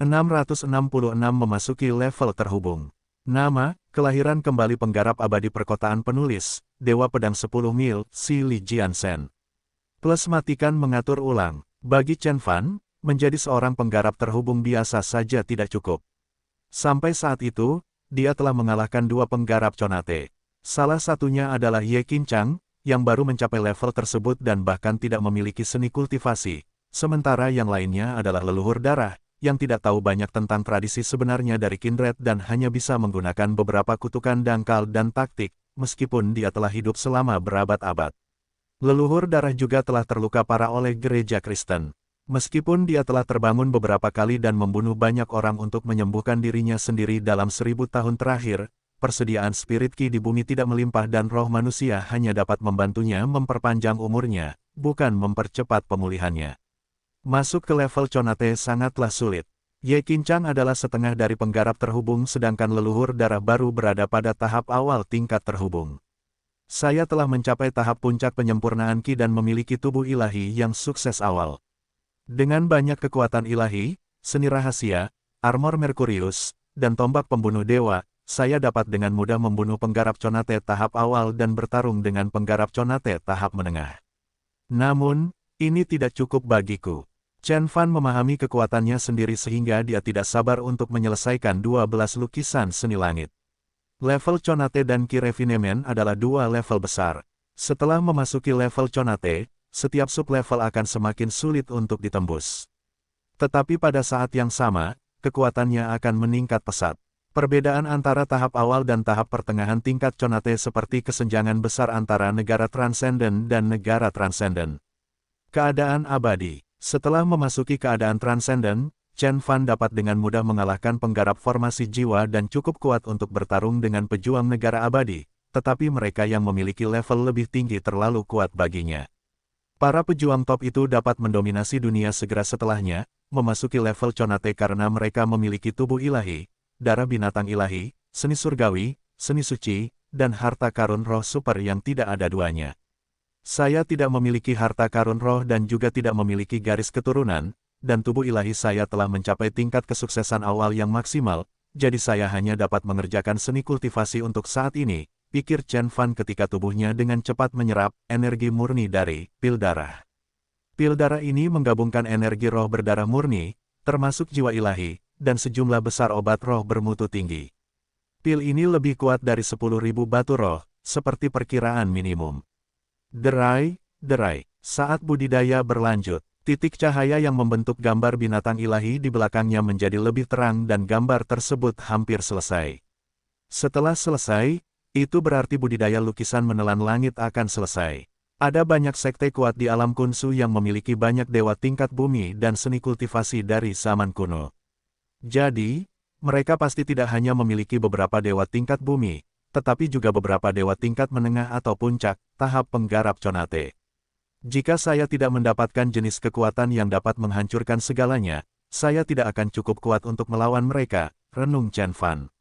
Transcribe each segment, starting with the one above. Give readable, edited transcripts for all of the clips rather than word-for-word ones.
666 memasuki level terhubung. Nama, kelahiran kembali penggarap abadi perkotaan penulis, Dewa Pedang 10 Mil, Si Li Jiansen. Plus matikan mengatur ulang. Bagi Chen Fan, menjadi seorang penggarap terhubung biasa saja tidak cukup. Sampai saat itu, dia telah mengalahkan dua penggarap Conate. Salah satunya adalah Ye Qinchang, yang baru mencapai level tersebut dan bahkan tidak memiliki seni kultivasi. Sementara yang lainnya adalah leluhur darah, yang tidak tahu banyak tentang tradisi sebenarnya dari Kindred dan hanya bisa menggunakan beberapa kutukan dangkal dan taktik, meskipun dia telah hidup selama berabad-abad. Leluhur darah juga telah terluka parah oleh gereja Kristen. Meskipun dia telah terbangun beberapa kali dan membunuh banyak orang untuk menyembuhkan dirinya sendiri dalam 1000 tahun terakhir, persediaan spirit ki di bumi tidak melimpah dan roh manusia hanya dapat membantunya memperpanjang umurnya, bukan mempercepat pemulihannya. Masuk ke level Conate sangatlah sulit. Ye Qinchang adalah setengah dari penggarap terhubung sedangkan leluhur darah baru berada pada tahap awal tingkat terhubung. Saya telah mencapai tahap puncak penyempurnaan ki dan memiliki tubuh ilahi yang sukses awal. Dengan banyak kekuatan ilahi, seni rahasia, armor Merkurius, dan tombak pembunuh dewa, saya dapat dengan mudah membunuh penggarap Conate tahap awal dan bertarung dengan penggarap Conate tahap menengah. Namun, ini tidak cukup bagiku. Chen Fan memahami kekuatannya sendiri sehingga dia tidak sabar untuk menyelesaikan 12 lukisan seni langit. Level Conate dan Ki Refinement adalah dua level besar. Setelah memasuki level Conate, setiap sub-level akan semakin sulit untuk ditembus. Tetapi pada saat yang sama, kekuatannya akan meningkat pesat. Perbedaan antara tahap awal dan tahap pertengahan tingkat Conate seperti kesenjangan besar antara negara transenden dan negara transenden. Keadaan abadi. Setelah memasuki keadaan transenden, Chen Fan dapat dengan mudah mengalahkan penggarap formasi jiwa dan cukup kuat untuk bertarung dengan pejuang negara abadi, tetapi mereka yang memiliki level lebih tinggi terlalu kuat baginya. Para pejuang top itu dapat mendominasi dunia segera setelahnya, memasuki level Conate karena mereka memiliki tubuh ilahi, darah binatang ilahi, seni surgawi, seni suci, dan harta karun roh super yang tidak ada duanya. Saya tidak memiliki harta karun roh dan juga tidak memiliki garis keturunan, dan tubuh ilahi saya telah mencapai tingkat kesuksesan awal yang maksimal, jadi saya hanya dapat mengerjakan seni kultivasi untuk saat ini, pikir Chen Fan ketika tubuhnya dengan cepat menyerap energi murni dari pil darah. Pil darah ini menggabungkan energi roh berdarah murni, termasuk jiwa ilahi, dan sejumlah besar obat roh bermutu tinggi. Pil ini lebih kuat dari 10.000 batu roh, seperti perkiraan minimum. Derai. Saat budidaya berlanjut, titik cahaya yang membentuk gambar binatang ilahi di belakangnya menjadi lebih terang dan gambar tersebut hampir selesai. Setelah selesai, itu berarti budidaya lukisan menelan langit akan selesai. Ada banyak sekte kuat di alam Kunsu yang memiliki banyak dewa tingkat bumi dan seni kultivasi dari zaman kuno. Jadi, mereka pasti tidak hanya memiliki beberapa dewa tingkat bumi, tetapi juga beberapa dewa tingkat menengah atau puncak, tahap penggarap Conate. Jika saya tidak mendapatkan jenis kekuatan yang dapat menghancurkan segalanya, saya tidak akan cukup kuat untuk melawan mereka, renung Chen Fan.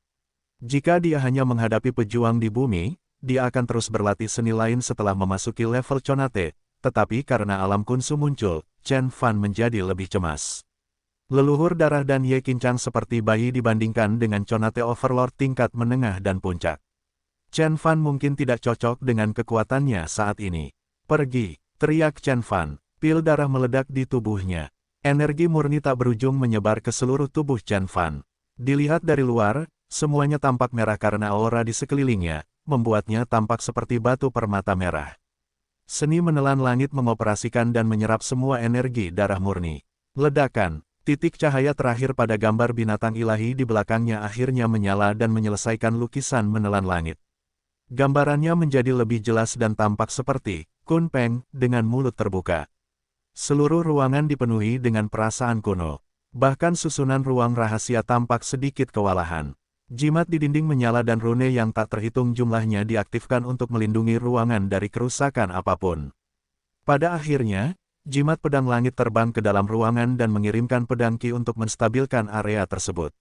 Jika dia hanya menghadapi pejuang di bumi, dia akan terus berlatih seni lain setelah memasuki level Conate, tetapi karena alam Kunsu muncul, Chen Fan menjadi lebih cemas. Leluhur darah dan Ye Qinchang seperti bayi dibandingkan dengan Conate Overlord tingkat menengah dan puncak. Chen Fan mungkin tidak cocok dengan kekuatannya saat ini. Pergi, teriak Chen Fan. Pil darah meledak di tubuhnya. Energi murni tak berujung menyebar ke seluruh tubuh Chen Fan. Dilihat dari luar, semuanya tampak merah karena aura di sekelilingnya, membuatnya tampak seperti batu permata merah. Seni menelan langit mengoperasikan dan menyerap semua energi darah murni. Ledakan, titik cahaya terakhir pada gambar binatang ilahi di belakangnya akhirnya menyala dan menyelesaikan lukisan menelan langit. Gambarannya menjadi lebih jelas dan tampak seperti Kun Peng dengan mulut terbuka. Seluruh ruangan dipenuhi dengan perasaan kuno. Bahkan susunan ruang rahasia tampak sedikit kewalahan. Jimat di dinding menyala dan rune yang tak terhitung jumlahnya diaktifkan untuk melindungi ruangan dari kerusakan apapun. Pada akhirnya, jimat pedang langit terbang ke dalam ruangan dan mengirimkan pedang ki untuk menstabilkan area tersebut.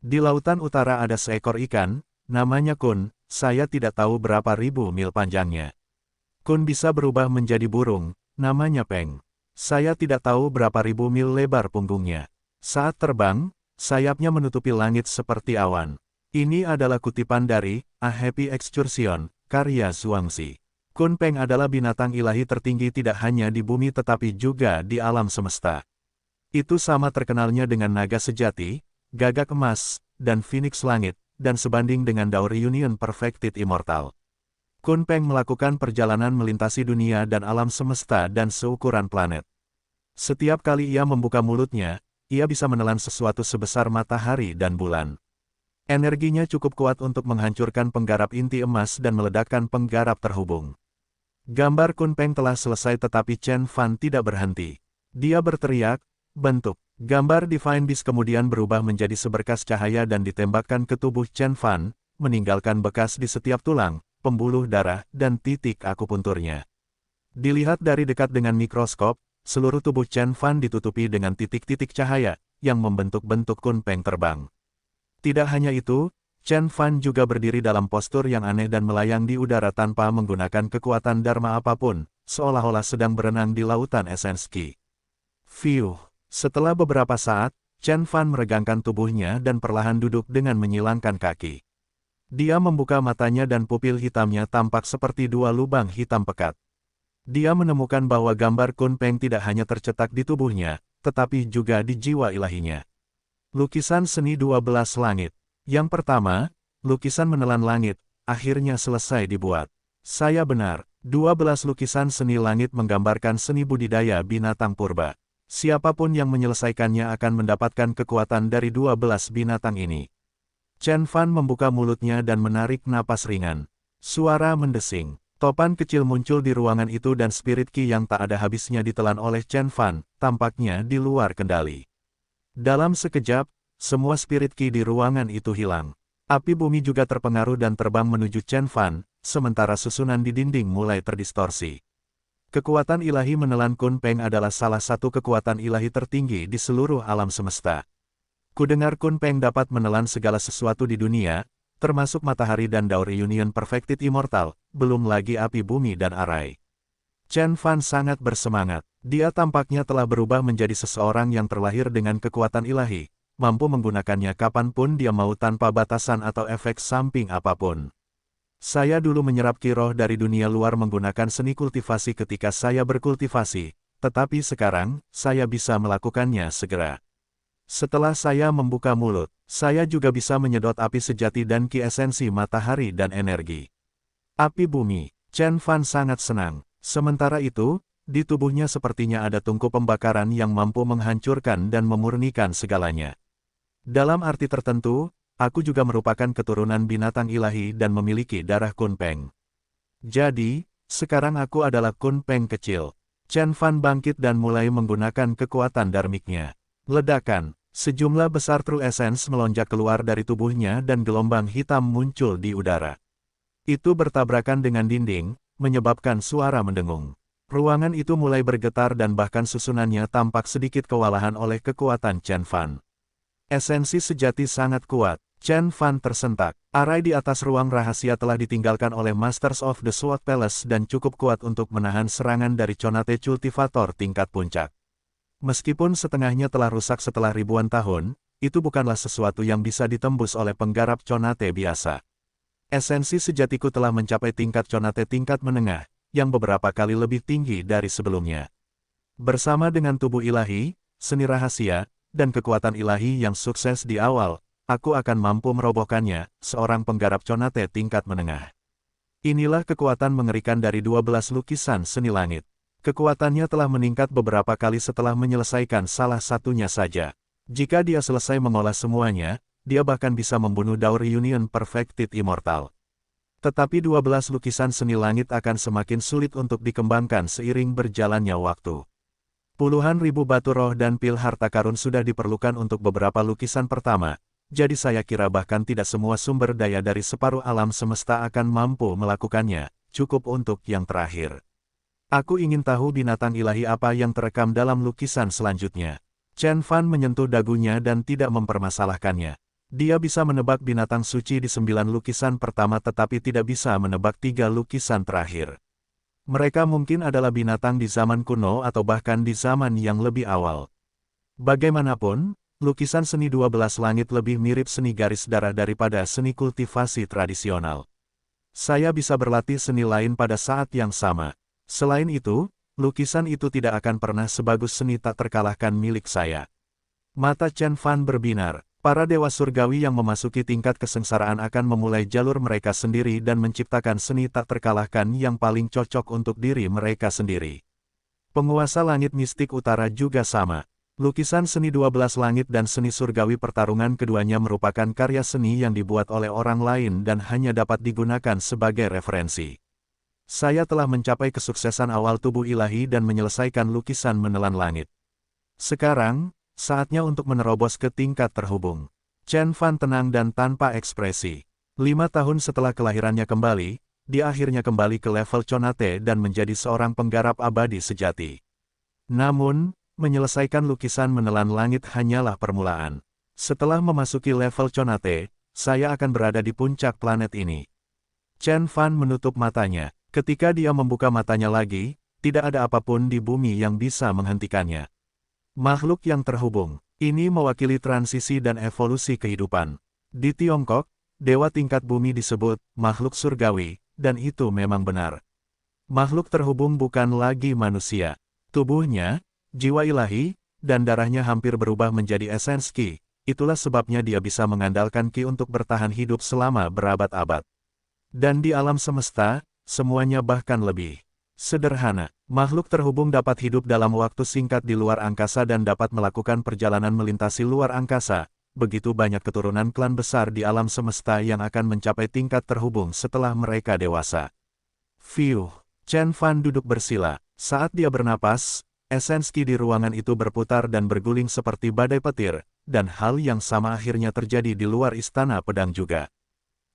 Di lautan utara ada seekor ikan, namanya Kun. Saya tidak tahu berapa ribu mil panjangnya. Kun bisa berubah menjadi burung, namanya Peng. Saya tidak tahu berapa ribu mil lebar punggungnya. Saat terbang, sayapnya menutupi langit seperti awan. Ini adalah kutipan dari A Happy Excursion, karya Zhuangzi. Kunpeng adalah binatang ilahi tertinggi tidak hanya di bumi tetapi juga di alam semesta. Itu sama terkenalnya dengan naga sejati, gagak emas, dan phoenix langit, dan sebanding dengan Dao Reunion Perfected Immortal. Kunpeng melakukan perjalanan melintasi dunia dan alam semesta dan seukuran planet. Setiap kali ia membuka mulutnya, ia bisa menelan sesuatu sebesar matahari dan bulan. Energinya cukup kuat untuk menghancurkan penggarap inti emas dan meledakkan penggarap terhubung. Gambar Kunpeng telah selesai tetapi Chen Fan tidak berhenti. Dia berteriak, bentuk. Gambar Divine Beast kemudian berubah menjadi seberkas cahaya dan ditembakkan ke tubuh Chen Fan, meninggalkan bekas di setiap tulang, pembuluh darah, dan titik akupunturnya. Dilihat dari dekat dengan mikroskop, seluruh tubuh Chen Fan ditutupi dengan titik-titik cahaya, yang membentuk-bentuk Kunpeng terbang. Tidak hanya itu, Chen Fan juga berdiri dalam postur yang aneh dan melayang di udara tanpa menggunakan kekuatan dharma apapun, seolah-olah sedang berenang di lautan esens Qi. Fiuh! Setelah beberapa saat, Chen Fan meregangkan tubuhnya dan perlahan duduk dengan menyilangkan kaki. Dia membuka matanya dan pupil hitamnya tampak seperti dua lubang hitam pekat. Dia menemukan bahwa gambar Kunpeng tidak hanya tercetak di tubuhnya, tetapi juga di jiwa ilahinya. Lukisan seni 12 langit. Yang pertama, lukisan menelan langit, akhirnya selesai dibuat. Saya benar, 12 lukisan seni langit menggambarkan seni budidaya binatang purba. Siapapun yang menyelesaikannya akan mendapatkan kekuatan dari 12 binatang ini. Chen Fan membuka mulutnya dan menarik napas ringan. Suara mendesing. Topan kecil muncul di ruangan itu dan spirit Qi yang tak ada habisnya ditelan oleh Chen Fan, tampaknya di luar kendali. Dalam sekejap, semua spirit Qi di ruangan itu hilang. Api bumi juga terpengaruh dan terbang menuju Chen Fan, sementara susunan di dinding mulai terdistorsi. Kekuatan ilahi menelan Kunpeng adalah salah satu kekuatan ilahi tertinggi di seluruh alam semesta. Kudengar Kunpeng dapat menelan segala sesuatu di dunia, termasuk matahari dan Dao Reunion Perfected Immortal, belum lagi api bumi dan arai. Chen Fan sangat bersemangat. Dia tampaknya telah berubah menjadi seseorang yang terlahir dengan kekuatan ilahi, mampu menggunakannya kapanpun dia mau tanpa batasan atau efek samping apapun. Saya dulu menyerap Qi roh dari dunia luar menggunakan seni kultivasi ketika saya berkultivasi, tetapi sekarang, saya bisa melakukannya segera. Setelah saya membuka mulut, saya juga bisa menyedot api sejati dan Qi esensi matahari dan energi. Api bumi. Chen Fan sangat senang. Sementara itu, di tubuhnya sepertinya ada tungku pembakaran yang mampu menghancurkan dan memurnikan segalanya. Dalam arti tertentu, aku juga merupakan keturunan binatang ilahi dan memiliki darah Kunpeng. Jadi, sekarang aku adalah Kunpeng kecil. Chen Fan bangkit dan mulai menggunakan kekuatan dharmiknya. Ledakan, sejumlah besar True Essence melonjak keluar dari tubuhnya dan gelombang hitam muncul di udara. Itu bertabrakan dengan dinding, menyebabkan suara mendengung. Ruangan itu mulai bergetar dan bahkan susunannya tampak sedikit kewalahan oleh kekuatan Chen Fan. Esensi sejati sangat kuat. Chen Fan tersentak. Arai di atas ruang rahasia telah ditinggalkan oleh Masters of the Sword Palace dan cukup kuat untuk menahan serangan dari Conate Cultivator tingkat puncak. Meskipun setengahnya telah rusak setelah ribuan tahun, itu bukanlah sesuatu yang bisa ditembus oleh penggarap Conate biasa. Esensi sejatiku telah mencapai tingkat Conate tingkat menengah, yang beberapa kali lebih tinggi dari sebelumnya. Bersama dengan tubuh ilahi, seni rahasia, dan kekuatan ilahi yang sukses di awal, aku akan mampu merobohkannya, seorang penggarap Conate tingkat menengah. Inilah kekuatan mengerikan dari 12 lukisan seni langit. Kekuatannya telah meningkat beberapa kali setelah menyelesaikan salah satunya saja. Jika dia selesai mengolah semuanya, dia bahkan bisa membunuh Dao Reunion Perfected Immortal. Tetapi 12 lukisan seni langit akan semakin sulit untuk dikembangkan seiring berjalannya waktu. Puluhan ribu batu roh dan pil harta karun sudah diperlukan untuk beberapa lukisan pertama, jadi saya kira bahkan tidak semua sumber daya dari separuh alam semesta akan mampu melakukannya, cukup untuk yang terakhir. Aku ingin tahu binatang ilahi apa yang terekam dalam lukisan selanjutnya. Chen Fan menyentuh dagunya dan tidak mempermasalahkannya. Dia bisa menebak binatang suci di 9 lukisan pertama tetapi tidak bisa menebak 3 lukisan terakhir. Mereka mungkin adalah binatang di zaman kuno atau bahkan di zaman yang lebih awal. Bagaimanapun, lukisan seni 12 langit lebih mirip seni garis darah daripada seni kultivasi tradisional. Saya bisa berlatih seni lain pada saat yang sama. Selain itu, lukisan itu tidak akan pernah sebagus seni tak terkalahkan milik saya. Mata Chen Fan berbinar. Para dewa surgawi yang memasuki tingkat kesengsaraan akan memulai jalur mereka sendiri dan menciptakan seni tak terkalahkan yang paling cocok untuk diri mereka sendiri. Penguasa langit mistik utara juga sama. Lukisan seni 12 langit dan seni surgawi pertarungan keduanya merupakan karya seni yang dibuat oleh orang lain dan hanya dapat digunakan sebagai referensi. Saya telah mencapai kesuksesan awal tubuh ilahi dan menyelesaikan lukisan menelan langit. Sekarang, saatnya untuk menerobos ke tingkat terhubung. Chen Fan tenang dan tanpa ekspresi. 5 tahun setelah kelahirannya kembali, dia akhirnya kembali ke level Conate dan menjadi seorang penggarap abadi sejati. Namun, menyelesaikan lukisan menelan langit hanyalah permulaan. Setelah memasuki level Conate, saya akan berada di puncak planet ini. Chen Fan menutup matanya. Ketika dia membuka matanya lagi, tidak ada apapun di bumi yang bisa menghentikannya. Makhluk yang terhubung, ini mewakili transisi dan evolusi kehidupan. Di Tiongkok, dewa tingkat bumi disebut makhluk surgawi, dan itu memang benar. Makhluk terhubung bukan lagi manusia. Tubuhnya, jiwa ilahi, dan darahnya hampir berubah menjadi esens Qi. Itulah sebabnya dia bisa mengandalkan Qi untuk bertahan hidup selama berabad-abad. Dan di alam semesta, semuanya bahkan lebih sederhana. Makhluk terhubung dapat hidup dalam waktu singkat di luar angkasa dan dapat melakukan perjalanan melintasi luar angkasa. Begitu banyak keturunan klan besar di alam semesta yang akan mencapai tingkat terhubung setelah mereka dewasa. Fiuh, Chen Fan duduk bersila. Saat dia bernapas, esens Qi di ruangan itu berputar dan berguling seperti badai petir, dan hal yang sama akhirnya terjadi di luar istana pedang juga.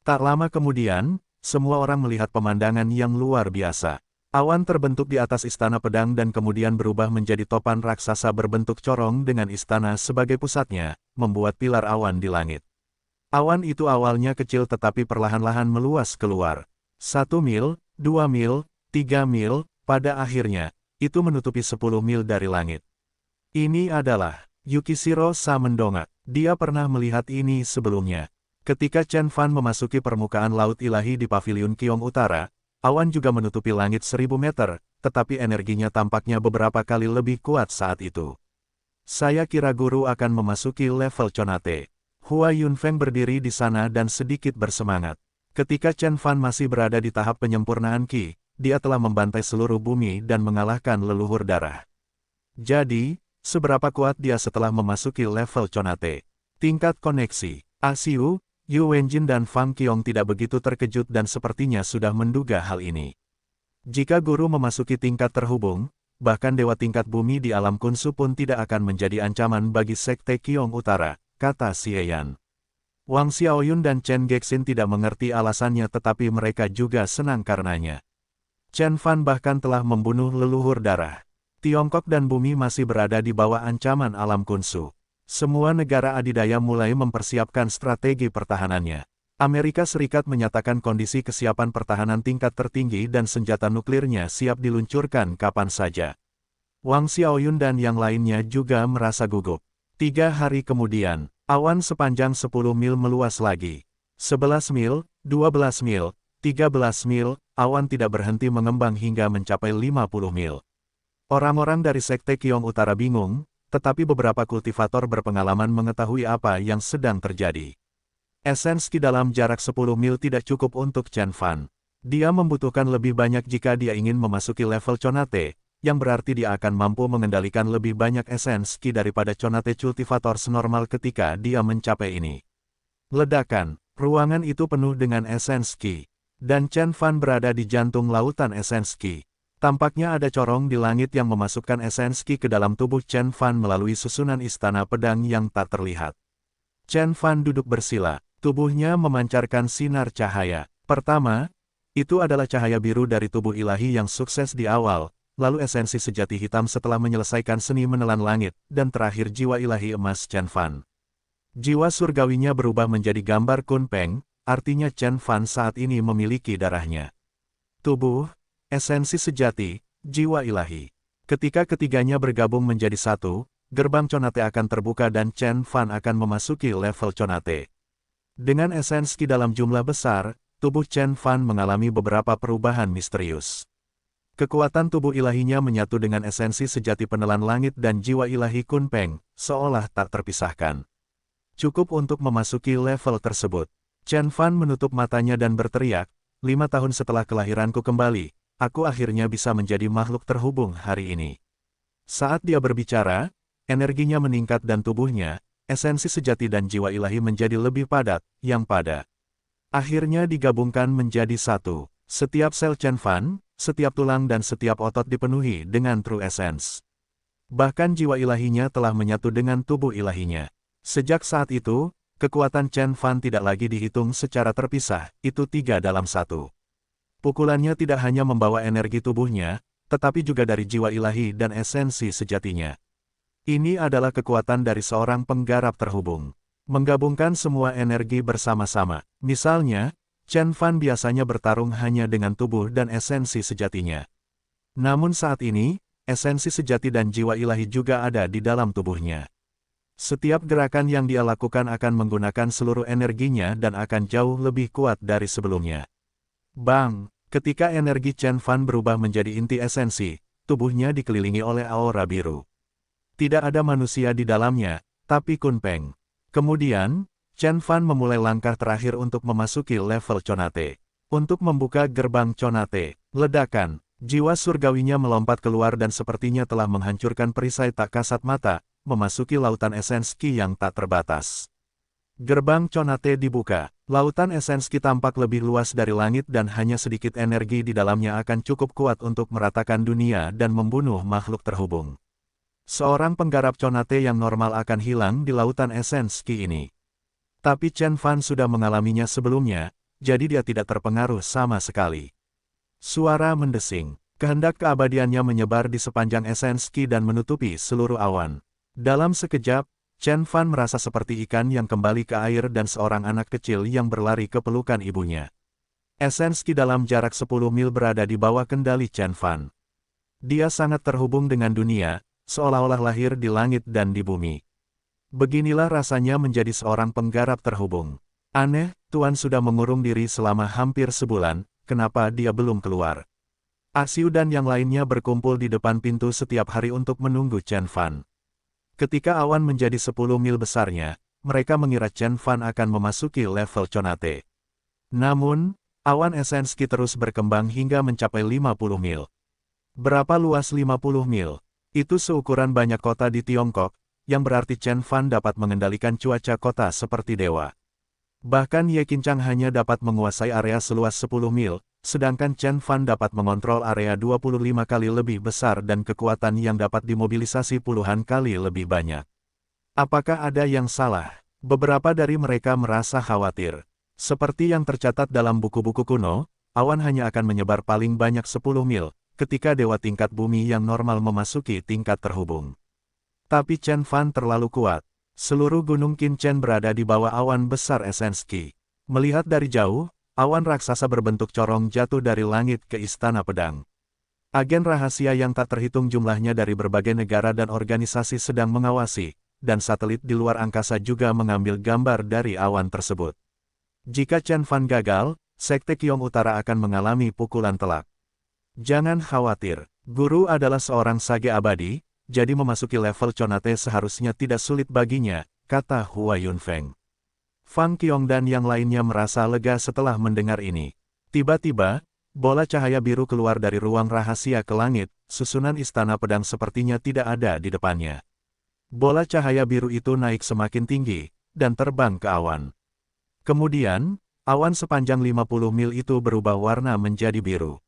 Tak lama kemudian, semua orang melihat pemandangan yang luar biasa. Awan terbentuk di atas istana pedang dan kemudian berubah menjadi topan raksasa berbentuk corong dengan istana sebagai pusatnya, membuat pilar awan di langit. Awan itu awalnya kecil tetapi perlahan-lahan meluas keluar. 1 mil, 2 mil, 3 mil, pada akhirnya, itu menutupi 10 mil dari langit. Ini adalah Yukishiro Sa mendongak. Dia pernah melihat ini sebelumnya. Ketika Chen Fan memasuki permukaan laut ilahi di Paviliun Qiong Utara, awan juga menutupi langit 1000 meter, tetapi energinya tampaknya beberapa kali lebih kuat saat itu. Saya kira guru akan memasuki level Conate. Hua Yunfeng berdiri di sana dan sedikit bersemangat. Ketika Chen Fan masih berada di tahap penyempurnaan Qi, dia telah membantai seluruh bumi dan mengalahkan leluhur darah. Jadi, seberapa kuat dia setelah memasuki level Conate? Tingkat koneksi. Asiu, Yu Wenjin dan Fang Qiong tidak begitu terkejut dan sepertinya sudah menduga hal ini. Jika guru memasuki tingkat terhubung, bahkan dewa tingkat bumi di alam kunsu pun tidak akan menjadi ancaman bagi Sekte Qiong Utara, kata Xie Yan. Wang Xiaoyun dan Chen Gexin tidak mengerti alasannya tetapi mereka juga senang karenanya. Chen Fan bahkan telah membunuh leluhur darah. Tiongkok dan bumi masih berada di bawah ancaman alam kunsu. Semua negara adidaya mulai mempersiapkan strategi pertahanannya. Amerika Serikat menyatakan kondisi kesiapan pertahanan tingkat tertinggi dan senjata nuklirnya siap diluncurkan kapan saja. Wang Xiaoyun dan yang lainnya juga merasa gugup. 3 hari kemudian, awan sepanjang 10 mil meluas lagi. 11 mil, 12 mil, 13 mil, awan tidak berhenti mengembang hingga mencapai 50 mil. Orang-orang dari Sekte Qiong Utara bingung, tetapi beberapa kultivator berpengalaman mengetahui apa yang sedang terjadi. Esens Qi dalam jarak 10 mil tidak cukup untuk Chen Fan. Dia membutuhkan lebih banyak jika dia ingin memasuki level Conate, yang berarti dia akan mampu mengendalikan lebih banyak esens Qi daripada Conate cultivator senormal ketika dia mencapai ini. Ledakan, ruangan itu penuh dengan esens Qi, dan Chen Fan berada di jantung lautan esens Qi. Tampaknya ada corong di langit yang memasukkan esens Qi ke dalam tubuh Chen Fan melalui susunan istana pedang yang tak terlihat. Chen Fan duduk bersila, tubuhnya memancarkan sinar cahaya. Pertama, itu adalah cahaya biru dari tubuh ilahi yang sukses di awal, lalu esensi sejati hitam setelah menyelesaikan seni menelan langit, dan terakhir jiwa ilahi emas Chen Fan. Jiwa surgawinya berubah menjadi gambar Kunpeng, artinya Chen Fan saat ini memiliki darahnya. Tubuh, esensi sejati, jiwa ilahi. Ketika ketiganya bergabung menjadi satu, gerbang Conate akan terbuka dan Chen Fan akan memasuki level Conate. Dengan esensi dalam jumlah besar, tubuh Chen Fan mengalami beberapa perubahan misterius. Kekuatan tubuh ilahinya menyatu dengan esensi sejati penelan langit dan jiwa ilahi Kunpeng, seolah tak terpisahkan. Cukup untuk memasuki level tersebut. Chen Fan menutup matanya dan berteriak, 5 tahun setelah kelahiranku kembali, aku akhirnya bisa menjadi makhluk terhubung hari ini. Saat dia berbicara, energinya meningkat dan tubuhnya, esensi sejati dan jiwa ilahi menjadi lebih padat, yang pada akhirnya digabungkan menjadi satu. Setiap sel Chen Fan, setiap tulang dan setiap otot dipenuhi dengan True Essence. Bahkan jiwa ilahinya telah menyatu dengan tubuh ilahinya. Sejak saat itu, kekuatan Chen Fan tidak lagi dihitung secara terpisah, itu 3 dalam 1. Pukulannya tidak hanya membawa energi tubuhnya, tetapi juga dari jiwa ilahi dan esensi sejatinya. Ini adalah kekuatan dari seorang penggarap terhubung. Menggabungkan semua energi bersama-sama. Misalnya, Chen Fan biasanya bertarung hanya dengan tubuh dan esensi sejatinya. Namun saat ini, esensi sejati dan jiwa ilahi juga ada di dalam tubuhnya. Setiap gerakan yang dia lakukan akan menggunakan seluruh energinya dan akan jauh lebih kuat dari sebelumnya. Bang! Ketika energi Chen Fan berubah menjadi inti esensi, tubuhnya dikelilingi oleh aura biru. Tidak ada manusia di dalamnya, tapi Kunpeng. Kemudian, Chen Fan memulai langkah terakhir untuk memasuki level Conate. Untuk membuka gerbang Conate, ledakan, jiwa surgawinya melompat keluar dan sepertinya telah menghancurkan perisai tak kasat mata, memasuki lautan esensi yang tak terbatas. Gerbang Conate dibuka, lautan esensi tampak lebih luas dari langit dan hanya sedikit energi di dalamnya akan cukup kuat untuk meratakan dunia dan membunuh makhluk terhubung. Seorang penggarap Conate yang normal akan hilang di lautan esensi ini. Tapi Chen Fan sudah mengalaminya sebelumnya, jadi dia tidak terpengaruh sama sekali. Suara mendesing, kehendak keabadiannya menyebar di sepanjang esensi dan menutupi seluruh awan. Dalam sekejap, Chen Fan merasa seperti ikan yang kembali ke air dan seorang anak kecil yang berlari ke pelukan ibunya. Esensi dalam jarak 10 mil berada di bawah kendali Chen Fan. Dia sangat terhubung dengan dunia, seolah-olah lahir di langit dan di bumi. Beginilah rasanya menjadi seorang penggarap terhubung. Aneh, Tuan sudah mengurung diri selama hampir sebulan, kenapa dia belum keluar? Asiu dan yang lainnya berkumpul di depan pintu setiap hari untuk menunggu Chen Fan. Ketika awan menjadi 10 mil besarnya, mereka mengira Chen Fan akan memasuki level Conate. Namun, awan esensi terus berkembang hingga mencapai 50 mil. Berapa luas 50 mil? Itu seukuran banyak kota di Tiongkok, yang berarti Chen Fan dapat mengendalikan cuaca kota seperti dewa. Bahkan Ye Qincang hanya dapat menguasai area seluas 10 mil, sedangkan Chen Fan dapat mengontrol area 25 kali lebih besar dan kekuatan yang dapat dimobilisasi puluhan kali lebih banyak. Apakah ada yang salah? Beberapa dari mereka merasa khawatir. Seperti yang tercatat dalam buku-buku kuno, awan hanya akan menyebar paling banyak 10 mil, ketika dewa tingkat bumi yang normal memasuki tingkat terhubung. Tapi Chen Fan terlalu kuat. Seluruh gunung Qinchen berada di bawah awan besar esensi. Melihat dari jauh, awan raksasa berbentuk corong jatuh dari langit ke Istana Pedang. Agen rahasia yang tak terhitung jumlahnya dari berbagai negara dan organisasi sedang mengawasi, dan satelit di luar angkasa juga mengambil gambar dari awan tersebut. Jika Chen Fan gagal, Sekte Qiong Utara akan mengalami pukulan telak. Jangan khawatir, guru adalah seorang sage abadi, jadi memasuki level Conate seharusnya tidak sulit baginya, kata Hua Yunfeng. Fang Qiong dan yang lainnya merasa lega setelah mendengar ini. Tiba-tiba, bola cahaya biru keluar dari ruang rahasia ke langit, susunan Istana Pedang sepertinya tidak ada di depannya. Bola cahaya biru itu naik semakin tinggi, dan terbang ke awan. Kemudian, awan sepanjang 50 mil itu berubah warna menjadi biru.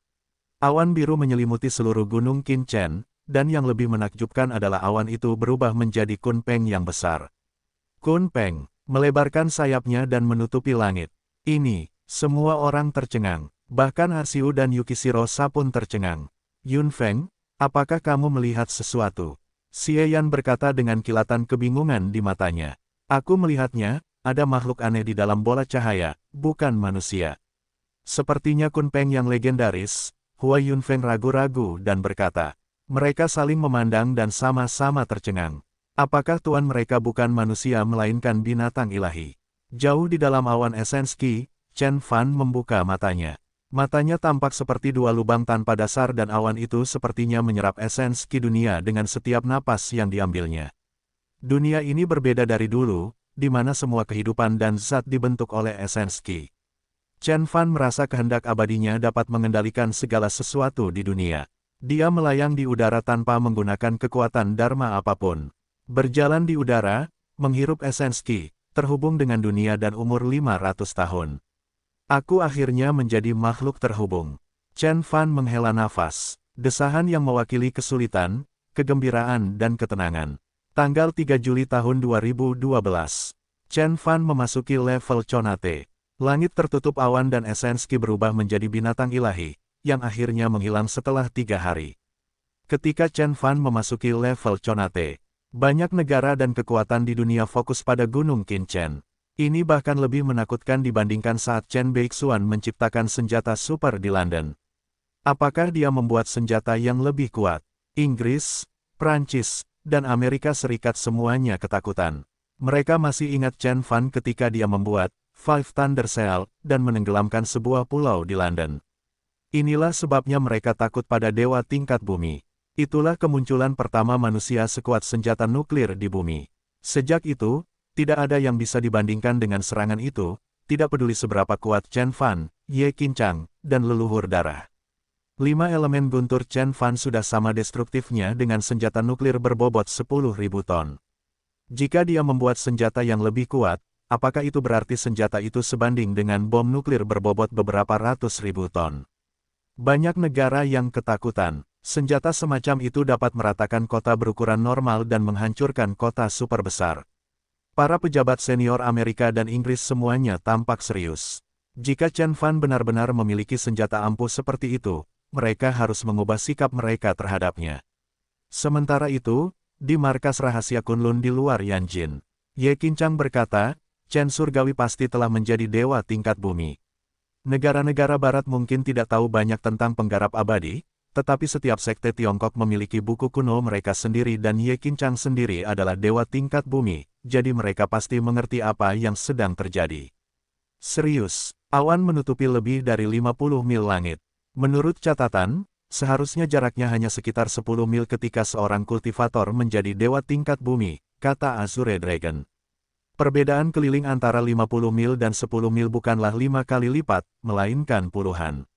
Awan biru menyelimuti seluruh gunung Qinchen, dan yang lebih menakjubkan adalah awan itu berubah menjadi Kunpeng yang besar. Kunpeng melebarkan sayapnya dan menutupi langit. Ini, semua orang tercengang, bahkan Arsiu dan Yukishiro pun tercengang. Yunfeng, apakah kamu melihat sesuatu? Xie Yan berkata dengan kilatan kebingungan di matanya. Aku melihatnya, ada makhluk aneh di dalam bola cahaya, bukan manusia. Sepertinya Kunpeng yang legendaris. Hua Yunfeng ragu-ragu dan berkata. Mereka saling memandang dan sama-sama tercengang. Apakah tuan mereka bukan manusia melainkan binatang ilahi? Jauh di dalam awan esens Qi, Chen Fan membuka matanya. Matanya tampak seperti dua lubang tanpa dasar dan awan itu sepertinya menyerap esens Qi dunia dengan setiap napas yang diambilnya. Dunia ini berbeda dari dulu, di mana semua kehidupan dan zat dibentuk oleh esens Qi. Chen Fan merasa kehendak abadinya dapat mengendalikan segala sesuatu di dunia. Dia melayang di udara tanpa menggunakan kekuatan dharma apapun. Berjalan di udara, menghirup esens Qi, terhubung dengan dunia dan umur 500 tahun. Aku akhirnya menjadi makhluk terhubung. Chen Fan menghela nafas. Desahan yang mewakili kesulitan, kegembiraan dan ketenangan. Tanggal 3 Juli tahun 2012. Chen Fan memasuki level Conate. Langit tertutup awan dan esens Qi berubah menjadi binatang ilahi, yang akhirnya menghilang setelah 3 hari. Ketika Chen Fan memasuki level Conate, banyak negara dan kekuatan di dunia fokus pada Gunung Qinchen. Ini bahkan lebih menakutkan dibandingkan saat Chen Beixuan menciptakan senjata super di London. Apakah dia membuat senjata yang lebih kuat? Inggris, Prancis, dan Amerika Serikat semuanya ketakutan. Mereka masih ingat Chen Fan ketika dia membuat Five Thunder Cell dan menenggelamkan sebuah pulau di London. Inilah sebabnya mereka takut pada dewa tingkat bumi. Itulah kemunculan pertama manusia sekuat senjata nuklir di bumi. Sejak itu, tidak ada yang bisa dibandingkan dengan serangan itu, tidak peduli seberapa kuat Chen Fan, Ye Qinchang, dan leluhur darah. 5 elemen guntur Chen Fan sudah sama destruktifnya dengan senjata nuklir berbobot 10.000 ton. Jika dia membuat senjata yang lebih kuat, apakah itu berarti senjata itu sebanding dengan bom nuklir berbobot beberapa ratus ribu ton? Banyak negara yang ketakutan. Senjata semacam itu dapat meratakan kota berukuran normal dan menghancurkan kota super besar. Para pejabat senior Amerika dan Inggris semuanya tampak serius. Jika Chen Fan benar-benar memiliki senjata ampuh seperti itu, mereka harus mengubah sikap mereka terhadapnya. Sementara itu, di markas rahasia Kunlun di luar Yanjin, Ye Qinchang berkata, Chen Surgawi pasti telah menjadi dewa tingkat bumi. Negara-negara barat mungkin tidak tahu banyak tentang penggarap abadi, tetapi setiap sekte Tiongkok memiliki buku kuno mereka sendiri dan Ye Qinchang sendiri adalah dewa tingkat bumi, jadi mereka pasti mengerti apa yang sedang terjadi. Serius, awan menutupi lebih dari 50 mil langit. Menurut catatan, seharusnya jaraknya hanya sekitar 10 mil ketika seorang kultivator menjadi dewa tingkat bumi, kata Azure Dragon. Perbedaan keliling antara 50 mil dan 10 mil bukanlah 5 kali lipat, melainkan puluhan.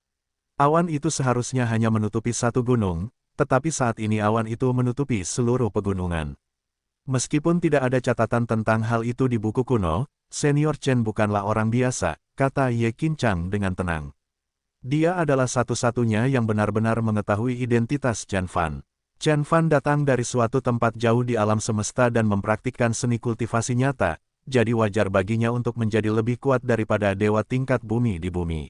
Awan itu seharusnya hanya menutupi satu gunung, tetapi saat ini awan itu menutupi seluruh pegunungan. Meskipun tidak ada catatan tentang hal itu di buku kuno, Senior Chen bukanlah orang biasa, kata Ye Qinchang dengan tenang. Dia adalah satu-satunya yang benar-benar mengetahui identitas Chen Fan. Chen Fan datang dari suatu tempat jauh di alam semesta dan mempraktikkan seni kultivasi nyata, jadi wajar baginya untuk menjadi lebih kuat daripada dewa tingkat bumi di bumi.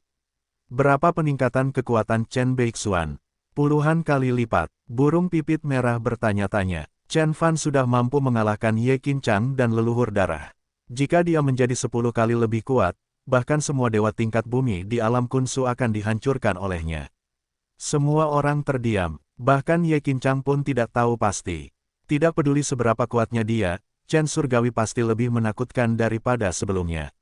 Berapa peningkatan kekuatan Chen Beixuan? Puluhan kali lipat. Burung pipit merah bertanya-tanya. Chen Fan sudah mampu mengalahkan Ye Qinchang dan leluhur darah. Jika dia menjadi 10 kali lebih kuat, bahkan semua dewa tingkat bumi di alam Kunsu akan dihancurkan olehnya. Semua orang terdiam, bahkan Ye Qinchang pun tidak tahu pasti. Tidak peduli seberapa kuatnya dia, Chen Surgawi pasti lebih menakutkan daripada sebelumnya.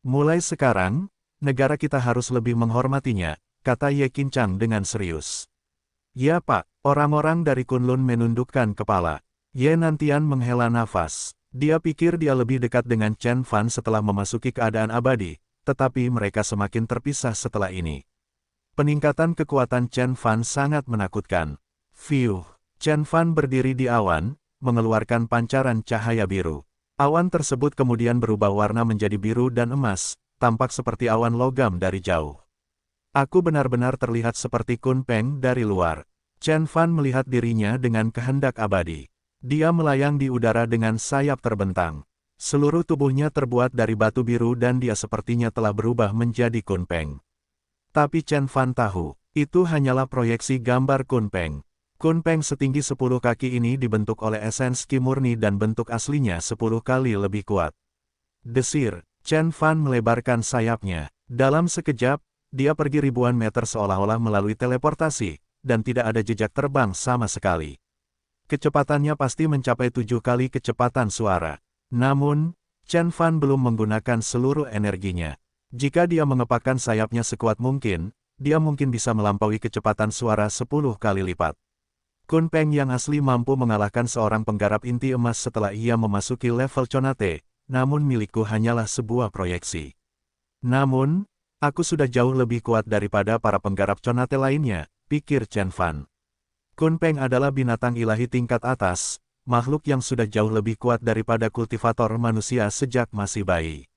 Mulai sekarang, negara kita harus lebih menghormatinya, kata Ye Qinchang dengan serius. Ya Pak, orang-orang dari Kunlun menundukkan kepala. Ye Nantian menghela nafas. Dia pikir dia lebih dekat dengan Chen Fan setelah memasuki keadaan abadi, tetapi mereka semakin terpisah setelah ini. Peningkatan kekuatan Chen Fan sangat menakutkan. Fiuh, Chen Fan berdiri di awan, mengeluarkan pancaran cahaya biru. Awan tersebut kemudian berubah warna menjadi biru dan emas, tampak seperti awan logam dari jauh. Aku benar-benar terlihat seperti Kun Peng dari luar. Chen Fan melihat dirinya dengan kehendak abadi. Dia melayang di udara dengan sayap terbentang. Seluruh tubuhnya terbuat dari batu biru dan dia sepertinya telah berubah menjadi Kun Peng. Tapi Chen Fan tahu, itu hanyalah proyeksi gambar Kun Peng. Kun Peng setinggi 10 kaki ini dibentuk oleh esens Qi murni dan bentuk aslinya 10 kali lebih kuat. Desir, Chen Fan melebarkan sayapnya. Dalam sekejap, dia pergi ribuan meter seolah-olah melalui teleportasi, dan tidak ada jejak terbang sama sekali. Kecepatannya pasti mencapai 7 kali kecepatan suara. Namun, Chen Fan belum menggunakan seluruh energinya. Jika dia mengepakkan sayapnya sekuat mungkin, dia mungkin bisa melampaui kecepatan suara 10 kali lipat. Kun Peng yang asli mampu mengalahkan seorang penggarap inti emas setelah ia memasuki level Conate, namun milikku hanyalah sebuah proyeksi. Namun, aku sudah jauh lebih kuat daripada para penggarap Conate lainnya, pikir Chen Fan. Kun Peng adalah binatang ilahi tingkat atas, makhluk yang sudah jauh lebih kuat daripada kultivator manusia sejak masih bayi.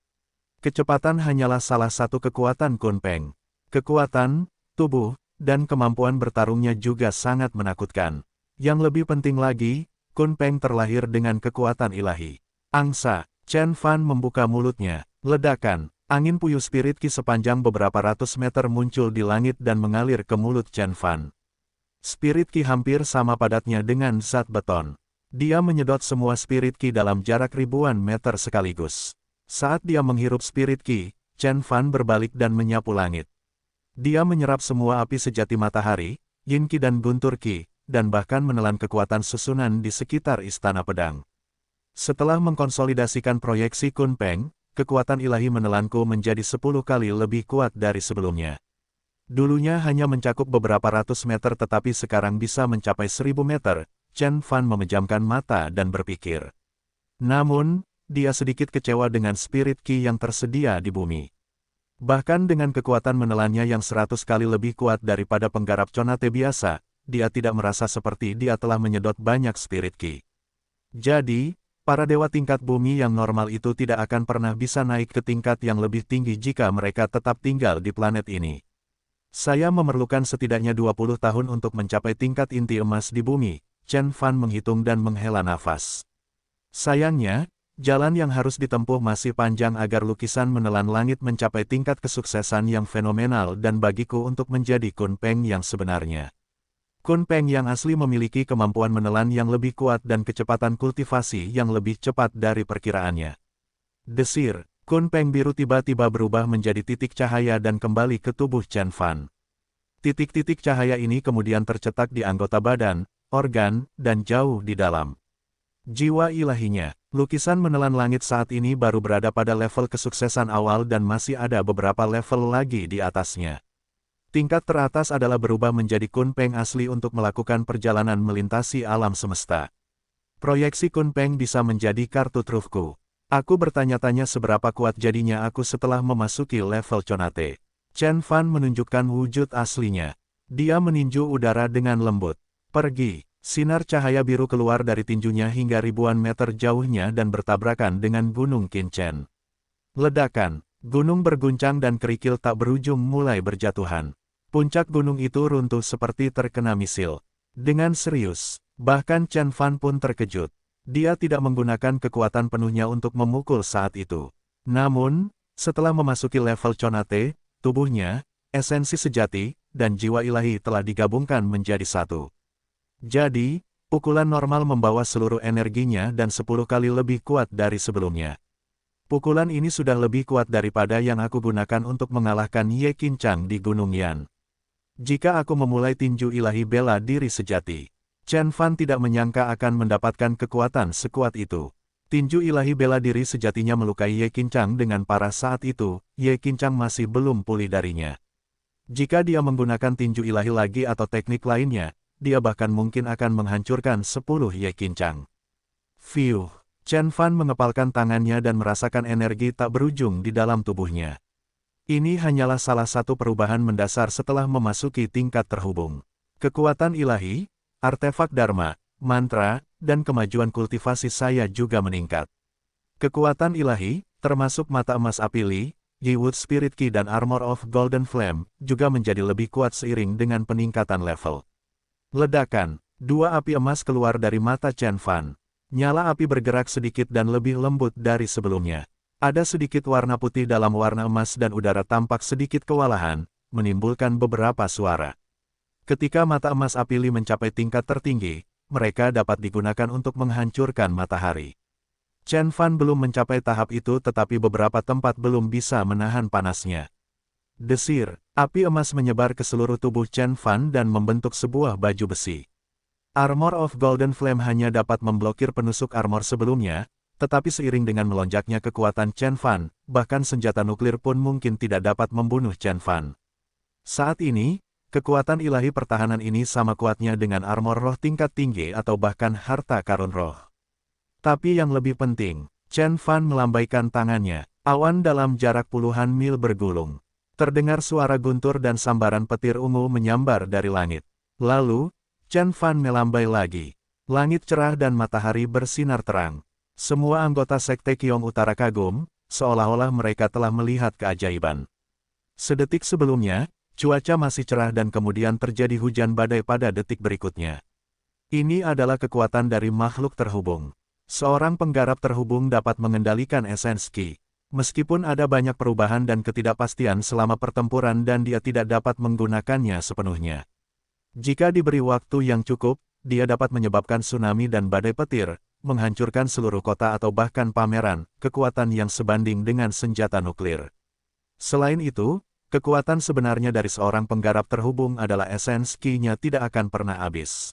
Kecepatan hanyalah salah satu kekuatan Kun Peng. Kekuatan, tubuh, dan kemampuan bertarungnya juga sangat menakutkan. Yang lebih penting lagi, Kun Peng terlahir dengan kekuatan ilahi. Angsa, Chen Fan membuka mulutnya, ledakan. Angin puyuh Spirit Ki sepanjang beberapa ratus meter muncul di langit dan mengalir ke mulut Chen Fan. Spirit Ki hampir sama padatnya dengan zat beton. Dia menyedot semua Spirit Ki dalam jarak ribuan meter sekaligus. Saat dia menghirup Spirit Ki, Chen Fan berbalik dan menyapu langit. Dia menyerap semua api sejati matahari, Yin Ki dan Guntur Ki, dan bahkan menelan kekuatan susunan di sekitar Istana Pedang. Setelah mengkonsolidasikan proyeksi Kun Peng, kekuatan ilahi menelanku menjadi 10 kali lebih kuat dari sebelumnya. Dulunya hanya mencakup beberapa ratus meter tetapi sekarang bisa mencapai 1000 meter, Chen Fan memejamkan mata dan berpikir. Namun, dia sedikit kecewa dengan Spirit Ki yang tersedia di bumi. Bahkan dengan kekuatan menelannya yang 100 kali lebih kuat daripada penggarap Conate biasa, dia tidak merasa seperti dia telah menyedot banyak Spirit Ki. Jadi, para dewa tingkat bumi yang normal itu tidak akan pernah bisa naik ke tingkat yang lebih tinggi jika mereka tetap tinggal di planet ini. Saya memerlukan setidaknya 20 tahun untuk mencapai tingkat inti emas di bumi, Chen Fan menghitung dan menghela nafas. Sayangnya, jalan yang harus ditempuh masih panjang agar lukisan menelan langit mencapai tingkat kesuksesan yang fenomenal dan bagiku untuk menjadi Kun Peng yang sebenarnya. Kun Peng yang asli memiliki kemampuan menelan yang lebih kuat dan kecepatan kultivasi yang lebih cepat dari perkiraannya. Desir, Kun Peng biru tiba-tiba berubah menjadi titik cahaya dan kembali ke tubuh Chen Fan. Titik-titik cahaya ini kemudian tercetak di anggota badan, organ, dan jauh di dalam jiwa ilahinya. Lukisan menelan langit saat ini baru berada pada level kesuksesan awal dan masih ada beberapa level lagi di atasnya. Tingkat teratas adalah berubah menjadi Kun Peng asli untuk melakukan perjalanan melintasi alam semesta. Proyeksi Kun Peng bisa menjadi kartu trufku. Aku bertanya-tanya seberapa kuat jadinya aku setelah memasuki level Conate. Chen Fan menunjukkan wujud aslinya. Dia meninju udara dengan lembut. Pergi. Sinar cahaya biru keluar dari tinjunya hingga ribuan meter jauhnya dan bertabrakan dengan Gunung Qinchen. Ledakan. Gunung berguncang dan kerikil tak berujung mulai berjatuhan. Puncak gunung itu runtuh seperti terkena misil. Dengan serius, bahkan Chen Fan pun terkejut. Dia tidak menggunakan kekuatan penuhnya untuk memukul saat itu. Namun, setelah memasuki level Conate, tubuhnya, esensi sejati, dan jiwa ilahi telah digabungkan menjadi satu. Jadi, pukulan normal membawa seluruh energinya dan 10 kali lebih kuat dari sebelumnya. Pukulan ini sudah lebih kuat daripada yang aku gunakan untuk mengalahkan Ye Qinchang di Gunung Yan. Jika aku memulai tinju ilahi bela diri sejati, Chen Fan tidak menyangka akan mendapatkan kekuatan sekuat itu. Tinju ilahi bela diri sejatinya melukai Ye Qinchang dengan parah saat itu, Ye Qinchang masih belum pulih darinya. Jika dia menggunakan tinju ilahi lagi atau teknik lainnya, dia bahkan mungkin akan menghancurkan 10 Ye Qinchang. Fiuh, Chen Fan mengepalkan tangannya dan merasakan energi tak berujung di dalam tubuhnya. Ini hanyalah salah satu perubahan mendasar setelah memasuki tingkat terhubung. Kekuatan ilahi, artefak dharma, mantra, dan kemajuan kultivasi saya juga meningkat. Kekuatan ilahi, termasuk mata emas api Li, Yiwood Spirit Ki dan Armor of Golden Flame, juga menjadi lebih kuat seiring dengan peningkatan level. Ledakan, dua api emas keluar dari mata Chen Fan. Nyala api bergerak sedikit dan lebih lembut dari sebelumnya. Ada sedikit warna putih dalam warna emas dan udara tampak sedikit kewalahan, menimbulkan beberapa suara. Ketika mata emas api Li mencapai tingkat tertinggi, mereka dapat digunakan untuk menghancurkan matahari. Chen Fan belum mencapai tahap itu tetapi beberapa tempat belum bisa menahan panasnya. Desir, api emas menyebar ke seluruh tubuh Chen Fan dan membentuk sebuah baju besi. Armor of Golden Flame hanya dapat memblokir penusuk armor sebelumnya, tetapi seiring dengan melonjaknya kekuatan Chen Fan, bahkan senjata nuklir pun mungkin tidak dapat membunuh Chen Fan. Saat ini, kekuatan ilahi pertahanan ini sama kuatnya dengan armor roh tingkat tinggi atau bahkan harta karun roh. Tapi yang lebih penting, Chen Fan melambaikan tangannya, awan dalam jarak puluhan mil bergulung. Terdengar suara guntur dan sambaran petir ungu menyambar dari langit. Lalu, Chen Fan melambai lagi. Langit cerah dan matahari bersinar terang. Semua anggota Sekte Qiong Utara kagum, seolah-olah mereka telah melihat keajaiban. Sedetik sebelumnya, cuaca masih cerah dan kemudian terjadi hujan badai pada detik berikutnya. Ini adalah kekuatan dari makhluk terhubung. Seorang penggarap terhubung dapat mengendalikan esens Qi. Meskipun ada banyak perubahan dan ketidakpastian selama pertempuran dan dia tidak dapat menggunakannya sepenuhnya. Jika diberi waktu yang cukup, dia dapat menyebabkan tsunami dan badai petir, menghancurkan seluruh kota atau bahkan pameran, kekuatan yang sebanding dengan senjata nuklir. Selain itu, kekuatan sebenarnya dari seorang penggarap terhubung adalah esens Qi-nya tidak akan pernah habis.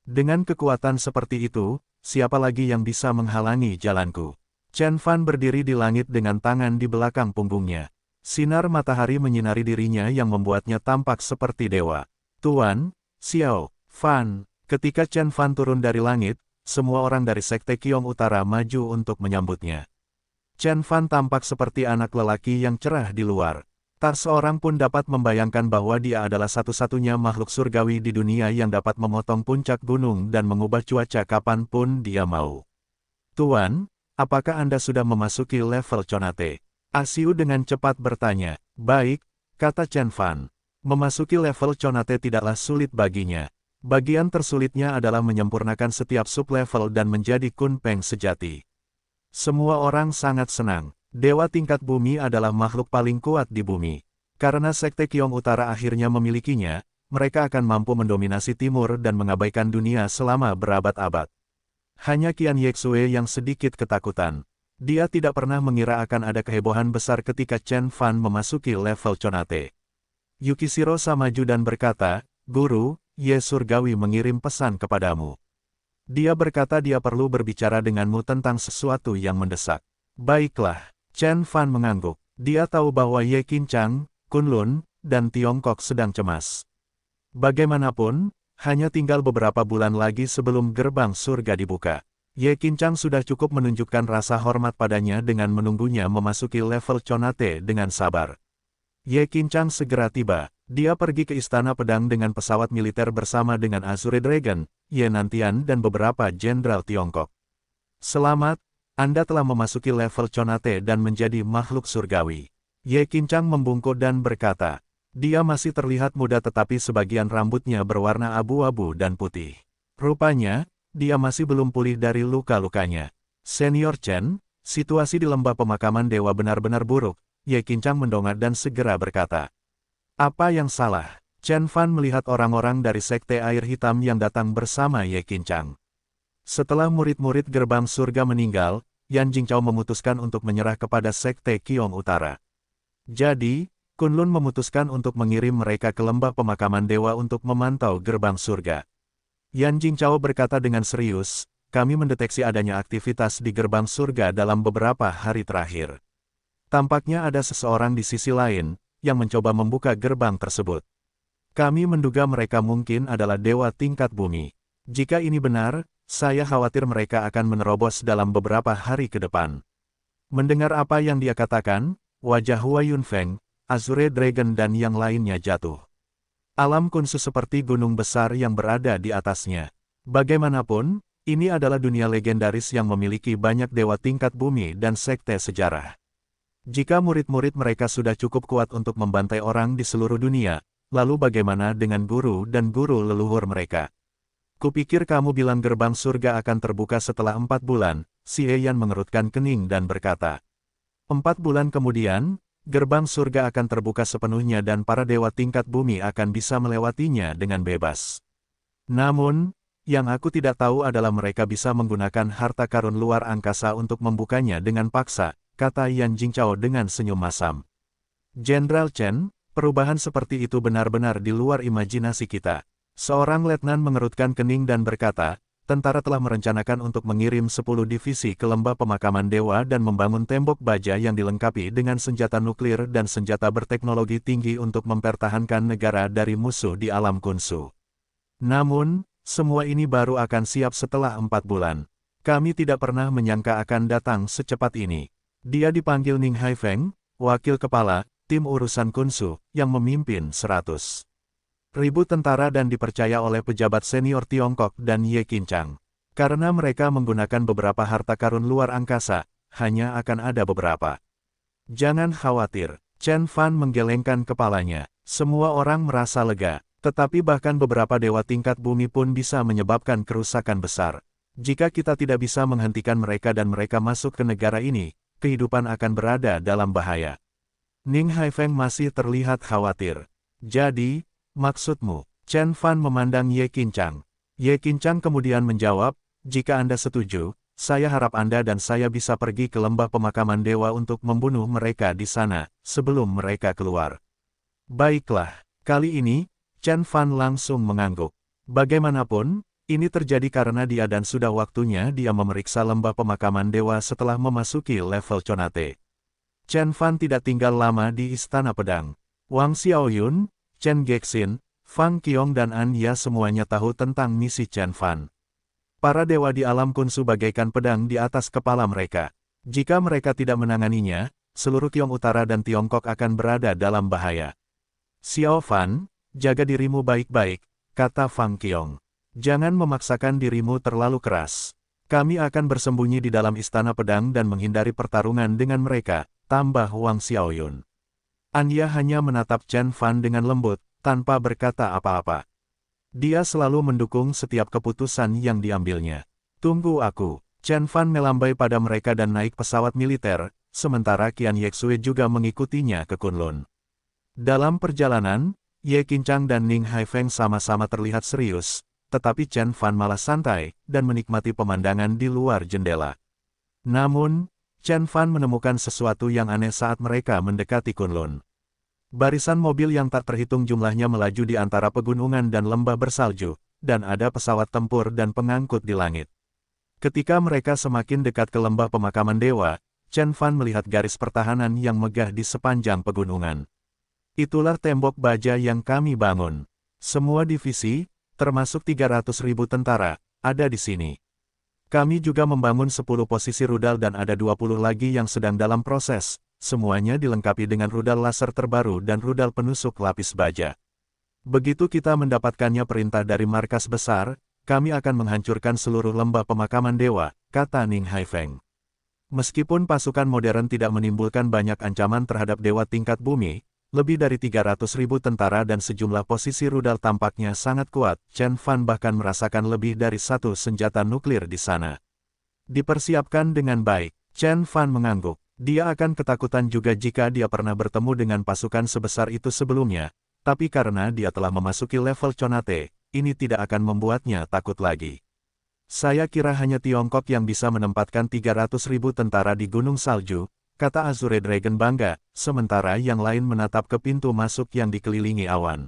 Dengan kekuatan seperti itu, siapa lagi yang bisa menghalangi jalanku? Chen Fan berdiri di langit dengan tangan di belakang punggungnya. Sinar matahari menyinari dirinya yang membuatnya tampak seperti dewa. Tuan, Xiao Fan, ketika Chen Fan turun dari langit, semua orang dari Sekte Qiong Utara maju untuk menyambutnya. Chen Fan tampak seperti anak lelaki yang cerah di luar. Tak seorang pun dapat membayangkan bahwa dia adalah satu-satunya makhluk surgawi di dunia yang dapat memotong puncak gunung dan mengubah cuaca kapanpun dia mau. Tuan, apakah Anda sudah memasuki level Conate? Asiu dengan cepat bertanya. Baik, kata Chen Fan. Memasuki level Conate tidaklah sulit baginya. Bagian tersulitnya adalah menyempurnakan setiap sub-level dan menjadi Kunpeng sejati. Semua orang sangat senang. Dewa tingkat bumi adalah makhluk paling kuat di bumi. Karena Sekte Qiong Utara akhirnya memilikinya, mereka akan mampu mendominasi timur dan mengabaikan dunia selama berabad-abad. Hanya Qian Yexue yang sedikit ketakutan. Dia tidak pernah mengira akan ada kehebohan besar ketika Chen Fan memasuki level Conate. Yukishiro maju dan berkata, Guru, Ye Surgawi mengirim pesan kepadamu. Dia berkata dia perlu berbicara denganmu tentang sesuatu yang mendesak. Baiklah, Chen Fan mengangguk. Dia tahu bahwa Ye Qinchang, Kunlun, dan Tiongkok sedang cemas. Bagaimanapun, hanya tinggal beberapa bulan lagi sebelum gerbang surga dibuka. Ye Qinchang sudah cukup menunjukkan rasa hormat padanya dengan menunggunya memasuki level Conate dengan sabar. Ye Qinchang segera tiba. Dia pergi ke Istana Pedang dengan pesawat militer bersama dengan Azure Dragon, Ye Nantian dan beberapa jenderal Tiongkok. Selamat, Anda telah memasuki level Conate dan menjadi makhluk surgawi. Ye Qinchang membungkuk dan berkata, dia masih terlihat muda tetapi sebagian rambutnya berwarna abu-abu dan putih. Rupanya, dia masih belum pulih dari luka-lukanya. Senior Chen, situasi di lembah pemakaman dewa benar-benar buruk. Ye Qinchang mendongak dan segera berkata, apa yang salah? Chen Fan melihat orang-orang dari Sekte Air Hitam yang datang bersama Ye Qinchang. Setelah murid-murid gerbang surga meninggal, Yan Jingzhou memutuskan untuk menyerah kepada Sekte Qiong Utara. Jadi, Kunlun memutuskan untuk mengirim mereka ke lembah pemakaman dewa untuk memantau gerbang surga. Yan Jingzhou berkata dengan serius, kami mendeteksi adanya aktivitas di gerbang surga dalam beberapa hari terakhir. Tampaknya ada seseorang di sisi lain yang mencoba membuka gerbang tersebut. Kami menduga mereka mungkin adalah dewa tingkat bumi. Jika ini benar, saya khawatir mereka akan menerobos dalam beberapa hari ke depan. Mendengar apa yang dia katakan, wajah Hua Yunfeng, Azure Dragon dan yang lainnya jatuh. Alam kunsu seperti gunung besar yang berada di atasnya. Bagaimanapun, ini adalah dunia legendaris yang memiliki banyak dewa tingkat bumi dan sekte sejarah. Jika murid-murid mereka sudah cukup kuat untuk membantai orang di seluruh dunia, lalu bagaimana dengan guru dan guru leluhur mereka? Kupikir kamu bilang gerbang surga akan terbuka setelah 4 bulan, Xie Yan mengerutkan kening dan berkata. 4 bulan kemudian, gerbang surga akan terbuka sepenuhnya dan para dewa tingkat bumi akan bisa melewatinya dengan bebas. Namun, yang aku tidak tahu adalah mereka bisa menggunakan harta karun luar angkasa untuk membukanya dengan paksa, kata Yan Jingzhou dengan senyum masam. Jenderal Chen, perubahan seperti itu benar-benar di luar imajinasi kita. Seorang letnan mengerutkan kening dan berkata, tentara telah merencanakan untuk mengirim 10 divisi ke lembah pemakaman dewa dan membangun tembok baja yang dilengkapi dengan senjata nuklir dan senjata berteknologi tinggi untuk mempertahankan negara dari musuh di alam Khunsu. Namun, semua ini baru akan siap setelah 4 bulan. Kami tidak pernah menyangka akan datang secepat ini. Dia dipanggil Ning Haifeng, wakil kepala, tim urusan Khunsu, yang memimpin 100 ribu tentara dan dipercaya oleh pejabat senior Tiongkok dan Ye Qinchang. Karena mereka menggunakan beberapa harta karun luar angkasa, hanya akan ada beberapa. Jangan khawatir, Chen Fan menggelengkan kepalanya. Semua orang merasa lega, tetapi bahkan beberapa dewa tingkat bumi pun bisa menyebabkan kerusakan besar. Jika kita tidak bisa menghentikan mereka dan mereka masuk ke negara ini, kehidupan akan berada dalam bahaya. Ning Haifeng masih terlihat khawatir. Jadi, maksudmu? Chen Fan memandang Ye Qinchang. Ye Qinchang kemudian menjawab, jika Anda setuju, saya harap Anda dan saya bisa pergi ke lembah pemakaman dewa untuk membunuh mereka di sana, sebelum mereka keluar. Baiklah, kali ini, Chen Fan langsung mengangguk. Bagaimanapun, ini terjadi karena dia dan sudah waktunya dia memeriksa lembah pemakaman dewa setelah memasuki level Conate. Chen Fan tidak tinggal lama di Istana Pedang. Wang Xiaoyun, Chen Gexin, Fang Qiong dan An Ya semuanya tahu tentang misi Chen Fan. Para dewa di alam Khunsu bagaikan pedang di atas kepala mereka. Jika mereka tidak menanganinya, seluruh Qiong Utara dan Tiongkok akan berada dalam bahaya. Xiao Fan, jaga dirimu baik-baik, kata Fang Qiong. Jangan memaksakan dirimu terlalu keras. Kami akan bersembunyi di dalam istana pedang dan menghindari pertarungan dengan mereka, tambah Wang Xiaoyun. Anya hanya menatap Chen Fan dengan lembut, tanpa berkata apa-apa. Dia selalu mendukung setiap keputusan yang diambilnya. Tunggu aku. Chen Fan melambai pada mereka dan naik pesawat militer, sementara Qian Yexue juga mengikutinya ke Kunlun. Dalam perjalanan, Ye Qinchang dan Ning Haifeng sama-sama terlihat serius, tetapi Chen Fan malah santai, dan menikmati pemandangan di luar jendela. Namun, Chen Fan menemukan sesuatu yang aneh saat mereka mendekati Kunlun. Barisan mobil yang tak terhitung jumlahnya melaju di antara pegunungan dan lembah bersalju, dan ada pesawat tempur dan pengangkut di langit. Ketika mereka semakin dekat ke lembah pemakaman dewa, Chen Fan melihat garis pertahanan yang megah di sepanjang pegunungan. Itulah tembok baja yang kami bangun. Semua divisi, termasuk 300.000 tentara, ada di sini. Kami juga membangun 10 posisi rudal dan ada 20 lagi yang sedang dalam proses, semuanya dilengkapi dengan rudal laser terbaru dan rudal penusuk lapis baja. Begitu kita mendapatkannya perintah dari markas besar, kami akan menghancurkan seluruh lembah pemakaman dewa, kata Ning Haifeng. Meskipun pasukan modern tidak menimbulkan banyak ancaman terhadap dewa tingkat bumi, lebih dari 300.000 tentara dan sejumlah posisi rudal tampaknya sangat kuat. Chen Fan bahkan merasakan lebih dari satu senjata nuklir di sana. Dipersiapkan dengan baik, Chen Fan mengangguk. Dia akan ketakutan juga jika dia pernah bertemu dengan pasukan sebesar itu sebelumnya, tapi karena dia telah memasuki level Conate, ini tidak akan membuatnya takut lagi. Saya kira hanya Tiongkok yang bisa menempatkan 300.000 tentara di Gunung Salju, kata Azure Dragon bangga, sementara yang lain menatap ke pintu masuk yang dikelilingi awan.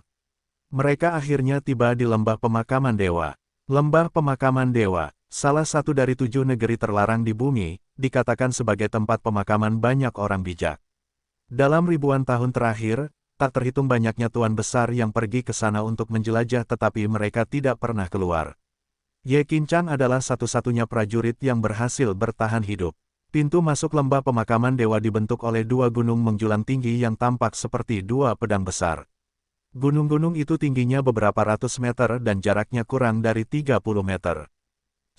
Mereka akhirnya tiba di lembah pemakaman dewa. Lembah pemakaman dewa, salah satu dari 7 negeri terlarang di bumi, dikatakan sebagai tempat pemakaman banyak orang bijak. Dalam ribuan tahun terakhir, tak terhitung banyaknya tuan besar yang pergi ke sana untuk menjelajah tetapi mereka tidak pernah keluar. Ye Qinchang adalah satu-satunya prajurit yang berhasil bertahan hidup. Pintu masuk lembah pemakaman dewa dibentuk oleh 2 gunung menjulang tinggi yang tampak seperti 2 pedang besar. Gunung-gunung itu tingginya beberapa ratus meter dan jaraknya kurang dari 30 meter.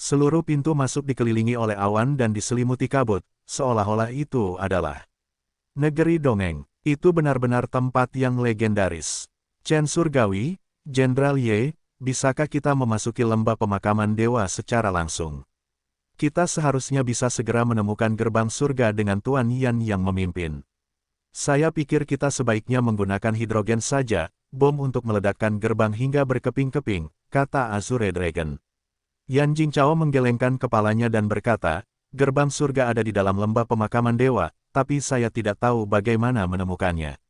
Seluruh pintu masuk dikelilingi oleh awan dan diselimuti kabut, seolah-olah itu adalah negeri dongeng. Itu benar-benar tempat yang legendaris. Chen Surgawi, Jenderal Ye, bisakah kita memasuki lembah pemakaman dewa secara langsung? Kita seharusnya bisa segera menemukan gerbang surga dengan Tuan Yan yang memimpin. Saya pikir kita sebaiknya menggunakan hidrogen saja, bom untuk meledakkan gerbang hingga berkeping-keping, kata Azure Dragon. Yan Jingchao menggelengkan kepalanya dan berkata, gerbang surga ada di dalam lembah pemakaman dewa, tapi saya tidak tahu bagaimana menemukannya.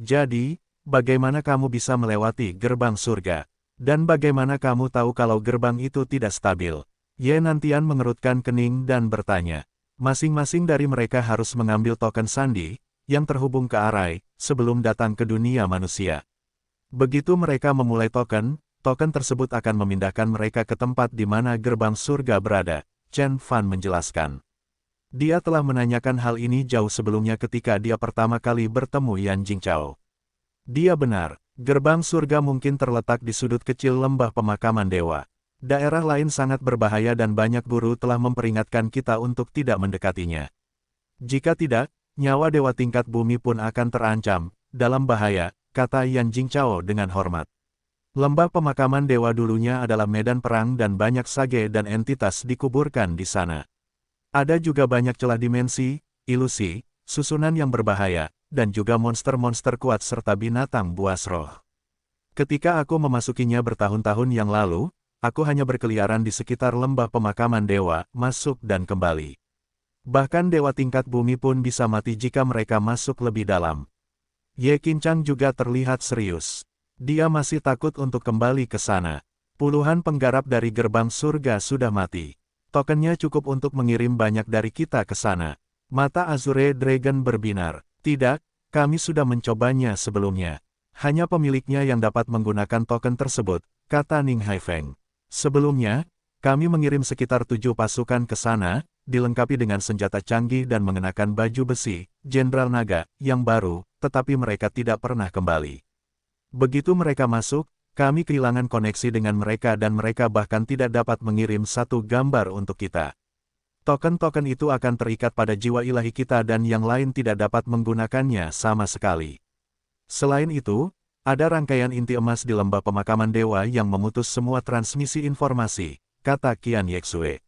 Jadi, bagaimana kamu bisa melewati gerbang surga? Dan bagaimana kamu tahu kalau gerbang itu tidak stabil? Ye Nantian mengerutkan kening dan bertanya. Masing-masing dari mereka harus mengambil token sandi, yang terhubung ke Arai, sebelum datang ke dunia manusia. Begitu mereka memulai token tersebut akan memindahkan mereka ke tempat di mana gerbang surga berada, Chen Fan menjelaskan. Dia telah menanyakan hal ini jauh sebelumnya ketika dia pertama kali bertemu Yan Jingchao. Dia benar. Gerbang surga mungkin terletak di sudut kecil lembah pemakaman dewa. Daerah lain sangat berbahaya dan banyak guru telah memperingatkan kita untuk tidak mendekatinya. Jika tidak, nyawa dewa tingkat bumi pun akan terancam, dalam bahaya, kata Yan Jingchao dengan hormat. Lembah pemakaman dewa dulunya adalah medan perang dan banyak sage dan entitas dikuburkan di sana. Ada juga banyak celah dimensi, ilusi, susunan yang berbahaya, dan juga monster-monster kuat serta binatang buas roh. Ketika aku memasukinya bertahun-tahun yang lalu, aku hanya berkeliaran di sekitar lembah pemakaman dewa, masuk dan kembali. Bahkan dewa tingkat bumi pun bisa mati jika mereka masuk lebih dalam. Ye Qinchang juga terlihat serius. Dia masih takut untuk kembali ke sana. Puluhan penggarap dari gerbang surga sudah mati. Tokennya cukup untuk mengirim banyak dari kita ke sana. Mata Azure Dragon berbinar. Tidak, kami sudah mencobanya sebelumnya. Hanya pemiliknya yang dapat menggunakan token tersebut, kata Ning Haifeng. Sebelumnya, kami mengirim sekitar 7 pasukan ke sana, dilengkapi dengan senjata canggih dan mengenakan baju besi, Jenderal Naga, yang baru, tetapi mereka tidak pernah kembali. Begitu mereka masuk, kami kehilangan koneksi dengan mereka dan mereka bahkan tidak dapat mengirim satu gambar untuk kita. Token-token itu akan terikat pada jiwa ilahi kita dan yang lain tidak dapat menggunakannya sama sekali. Selain itu, ada rangkaian inti emas di lembah pemakaman dewa yang memutus semua transmisi informasi, kata Qian Yexue.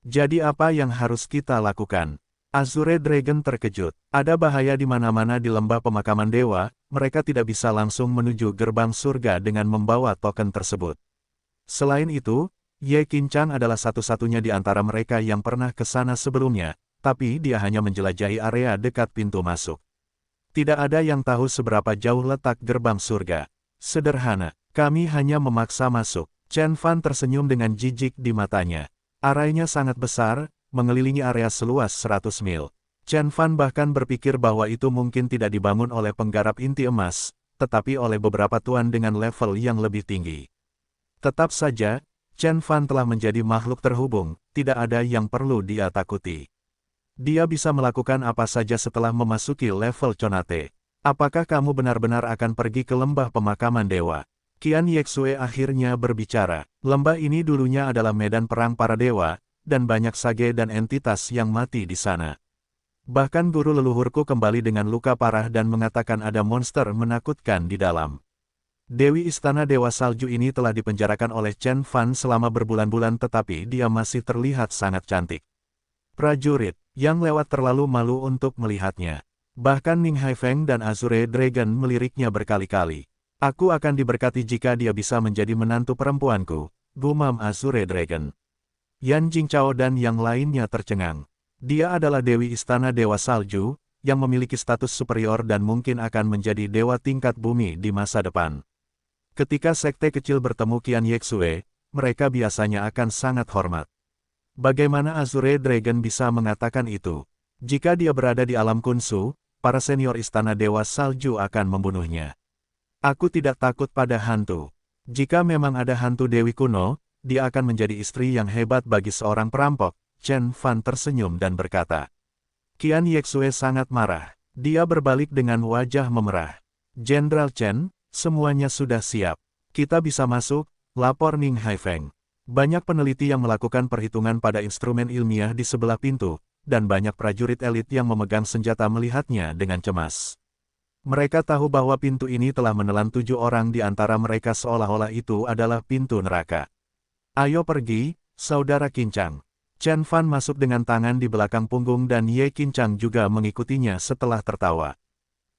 Jadi apa yang harus kita lakukan? Azure Dragon terkejut. Ada bahaya di mana-mana di lembah pemakaman dewa, mereka tidak bisa langsung menuju gerbang surga dengan membawa token tersebut. Selain itu, Ye Qinchang adalah satu-satunya di antara mereka yang pernah ke sana sebelumnya, tapi dia hanya menjelajahi area dekat pintu masuk. Tidak ada yang tahu seberapa jauh letak gerbang surga. Sederhana, kami hanya memaksa masuk. Chen Fan tersenyum dengan jijik di matanya. Arainya sangat besar, mengelilingi area seluas 100 mil. Chen Fan bahkan berpikir bahwa itu mungkin tidak dibangun oleh penggarap inti emas, tetapi oleh beberapa tuan dengan level yang lebih tinggi. Tetap saja, Chen Fan telah menjadi makhluk terhubung, tidak ada yang perlu dia takuti. Dia bisa melakukan apa saja setelah memasuki level Conate. Apakah kamu benar-benar akan pergi ke lembah pemakaman dewa? Qian Yexue akhirnya berbicara. Lembah ini dulunya adalah medan perang para dewa, dan banyak sage dan entitas yang mati di sana. Bahkan guru leluhurku kembali dengan luka parah dan mengatakan ada monster menakutkan di dalam. Dewi Istana Dewa Salju ini telah dipenjarakan oleh Chen Fan selama berbulan-bulan tetapi dia masih terlihat sangat cantik. Prajurit, yang lewat terlalu malu untuk melihatnya. Bahkan Ning Haifeng dan Azure Dragon meliriknya berkali-kali. Aku akan diberkati jika dia bisa menjadi menantu perempuanku, gumam Azure Dragon. Yan Jingchao dan yang lainnya tercengang. Dia adalah Dewi Istana Dewa Salju, yang memiliki status superior dan mungkin akan menjadi dewa tingkat bumi di masa depan. Ketika sekte kecil bertemu Qian Yexue, mereka biasanya akan sangat hormat. Bagaimana Azure Dragon bisa mengatakan itu? Jika dia berada di alam kunsu, para senior Istana Dewa Salju akan membunuhnya. Aku tidak takut pada hantu. Jika memang ada hantu Dewi kuno, dia akan menjadi istri yang hebat bagi seorang perampok. Chen Fan tersenyum dan berkata. Qian Yexue sangat marah. Dia berbalik dengan wajah memerah. Jenderal Chen, semuanya sudah siap. Kita bisa masuk, lapor Ning Haifeng. Banyak peneliti yang melakukan perhitungan pada instrumen ilmiah di sebelah pintu, dan banyak prajurit elit yang memegang senjata melihatnya dengan cemas. Mereka tahu bahwa pintu ini telah menelan 7 orang di antara mereka seolah-olah itu adalah pintu neraka. Ayo pergi, Saudara Qinchang. Chen Fan masuk dengan tangan di belakang punggung dan Ye Qinchang juga mengikutinya setelah tertawa.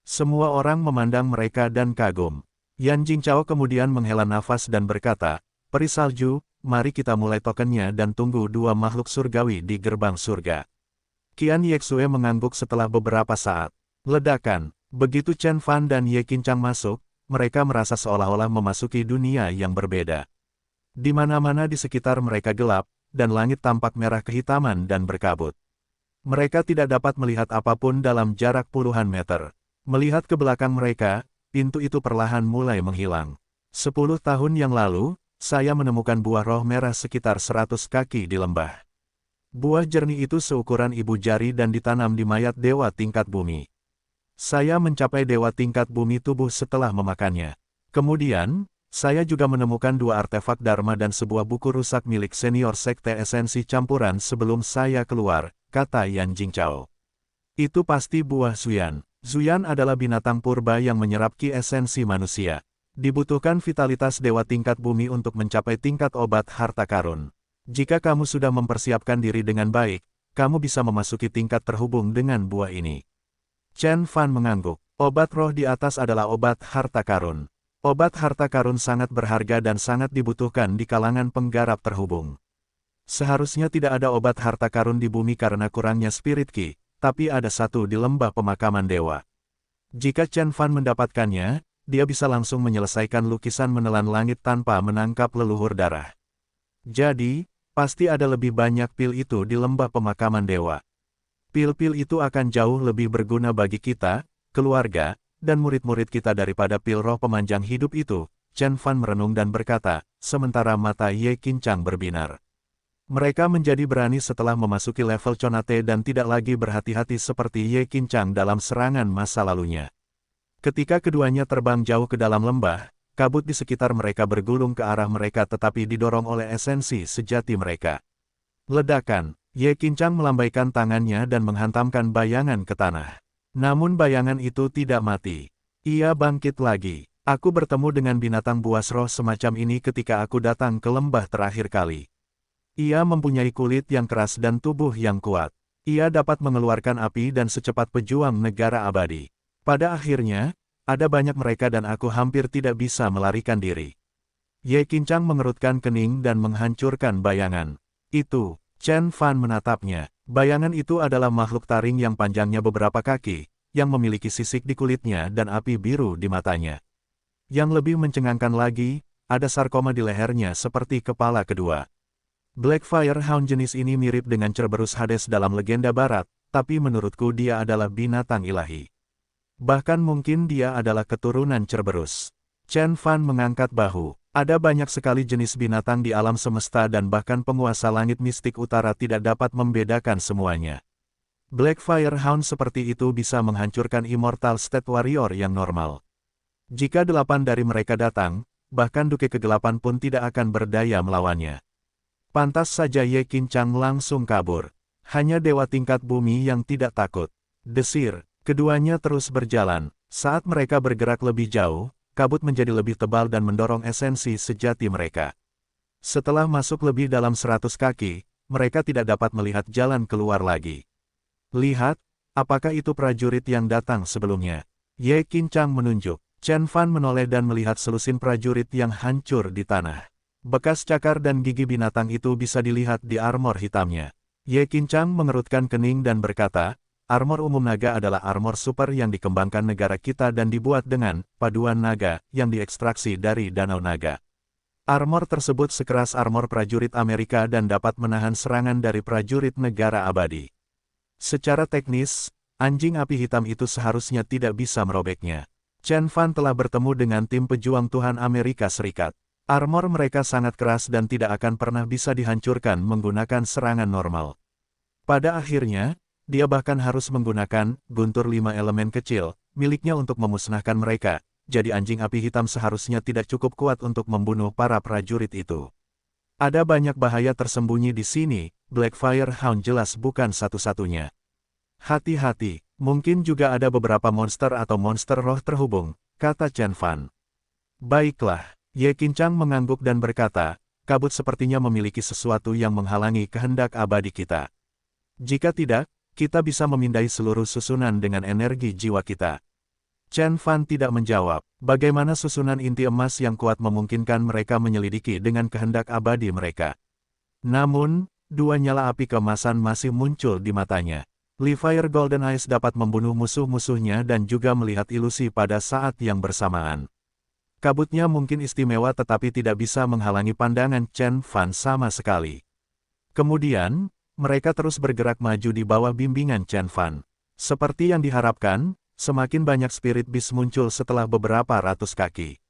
Semua orang memandang mereka dan kagum. Yan Jingchao kemudian menghela nafas dan berkata, Peri salju, mari kita mulai tokennya dan tunggu 2 makhluk surgawi di gerbang surga. Qian Yexue mengangguk setelah beberapa saat. Ledakan. Begitu Chen Fan dan Ye Qinchang masuk, mereka merasa seolah-olah memasuki dunia yang berbeda. Di mana-mana di sekitar mereka gelap, dan langit tampak merah kehitaman dan berkabut. Mereka tidak dapat melihat apapun dalam jarak puluhan meter. Melihat ke belakang mereka, pintu itu perlahan mulai menghilang. 10 tahun yang lalu, saya menemukan buah roh merah sekitar 100 kaki di lembah. Buah jernih itu seukuran ibu jari dan ditanam di mayat dewa tingkat bumi. Saya mencapai dewa tingkat bumi tubuh setelah memakannya. Kemudian, saya juga menemukan 2 artefak Dharma dan sebuah buku rusak milik senior sekte esensi campuran sebelum saya keluar, kata Yan Jingchao. Itu pasti buah Zuyan. Zuyan adalah binatang purba yang menyerap ki esensi manusia. Dibutuhkan vitalitas dewa tingkat bumi untuk mencapai tingkat obat harta karun. Jika kamu sudah mempersiapkan diri dengan baik, kamu bisa memasuki tingkat terhubung dengan buah ini. Chen Fan mengangguk. Obat roh di atas adalah obat harta karun. Obat harta karun sangat berharga dan sangat dibutuhkan di kalangan penggarap terhubung. Seharusnya tidak ada obat harta karun di bumi karena kurangnya spirit ki, tapi ada satu di lembah pemakaman dewa. Jika Chen Fan mendapatkannya, dia bisa langsung menyelesaikan lukisan menelan langit tanpa menangkap leluhur darah. Jadi, pasti ada lebih banyak pil itu di lembah pemakaman dewa. Pil-pil itu akan jauh lebih berguna bagi kita, keluarga, dan murid-murid kita daripada pil roh pemanjang hidup itu, Chen Fan merenung dan berkata, sementara mata Ye Qinchang berbinar. Mereka menjadi berani setelah memasuki level Conate dan tidak lagi berhati-hati seperti Ye Qinchang dalam serangan masa lalunya. Ketika keduanya terbang jauh ke dalam lembah, kabut di sekitar mereka bergulung ke arah mereka tetapi didorong oleh esensi sejati mereka. Ledakan, Ye Qinchang melambaikan tangannya dan menghantamkan bayangan ke tanah. Namun bayangan itu tidak mati. Ia bangkit lagi. Aku bertemu dengan binatang buas roh semacam ini ketika aku datang ke lembah terakhir kali. Ia mempunyai kulit yang keras dan tubuh yang kuat. Ia dapat mengeluarkan api dan secepat pejuang negara abadi. Pada akhirnya, ada banyak mereka dan aku hampir tidak bisa melarikan diri. Ye Qinchang mengerutkan kening dan menghancurkan bayangan. Itu, Chen Fan menatapnya. Bayangan itu adalah makhluk taring yang panjangnya beberapa kaki, yang memiliki sisik di kulitnya dan api biru di matanya. Yang lebih mencengangkan lagi, ada sarkoma di lehernya seperti kepala kedua. Blackfire Hound jenis ini mirip dengan Cerberus Hades dalam legenda barat, tapi menurutku dia adalah binatang ilahi. Bahkan mungkin dia adalah keturunan Cerberus. Chen Fan mengangkat bahu. Ada banyak sekali jenis binatang di alam semesta dan bahkan penguasa langit mistik utara tidak dapat membedakan semuanya. Blackfire Hound seperti itu bisa menghancurkan Immortal State Warrior yang normal. Jika 8 dari mereka datang, bahkan Duke Kegelapan pun tidak akan berdaya melawannya. Pantas saja Ye Qinchang langsung kabur. Hanya dewa tingkat bumi yang tidak takut. Desir. Keduanya terus berjalan. Saat mereka bergerak lebih jauh, kabut menjadi lebih tebal dan mendorong esensi sejati mereka. Setelah masuk lebih dalam 100 kaki, mereka tidak dapat melihat jalan keluar lagi. Lihat, apakah itu prajurit yang datang sebelumnya? Ye Qinchang menunjuk. Chen Fan menoleh dan melihat selusin prajurit yang hancur di tanah. Bekas cakar dan gigi binatang itu bisa dilihat di armor hitamnya. Ye Qinchang mengerutkan kening dan berkata, armor umum naga adalah armor super yang dikembangkan negara kita dan dibuat dengan paduan naga yang diekstraksi dari danau naga. Armor tersebut sekeras armor prajurit Amerika dan dapat menahan serangan dari prajurit negara abadi. Secara teknis, anjing api hitam itu seharusnya tidak bisa merobeknya. Chen Fan telah bertemu dengan tim pejuang Tuhan Amerika Serikat. Armor mereka sangat keras dan tidak akan pernah bisa dihancurkan menggunakan serangan normal. Pada akhirnya, dia bahkan harus menggunakan guntur 5 elemen kecil miliknya untuk memusnahkan mereka, jadi anjing api hitam seharusnya tidak cukup kuat untuk membunuh para prajurit itu. Ada banyak bahaya tersembunyi di sini, Blackfire Hound jelas bukan satu-satunya. Hati-hati, mungkin juga ada beberapa monster atau monster roh terhubung, kata Chen Fan. Baiklah, Ye Qinchang mengangguk dan berkata, kabut sepertinya memiliki sesuatu yang menghalangi kehendak abadi kita. Jika tidak, kita bisa memindai seluruh susunan dengan energi jiwa kita. Chen Fan tidak menjawab, bagaimana susunan inti emas yang kuat memungkinkan mereka menyelidiki dengan kehendak abadi mereka. Namun, 2 nyala api keemasan masih muncul di matanya. Leafire Golden Eyes dapat membunuh musuh-musuhnya dan juga melihat ilusi pada saat yang bersamaan. Kabutnya mungkin istimewa tetapi tidak bisa menghalangi pandangan Chen Fan sama sekali. Kemudian, mereka terus bergerak maju di bawah bimbingan Chen Fan. Seperti yang diharapkan, semakin banyak spirit beast muncul setelah beberapa ratus kaki.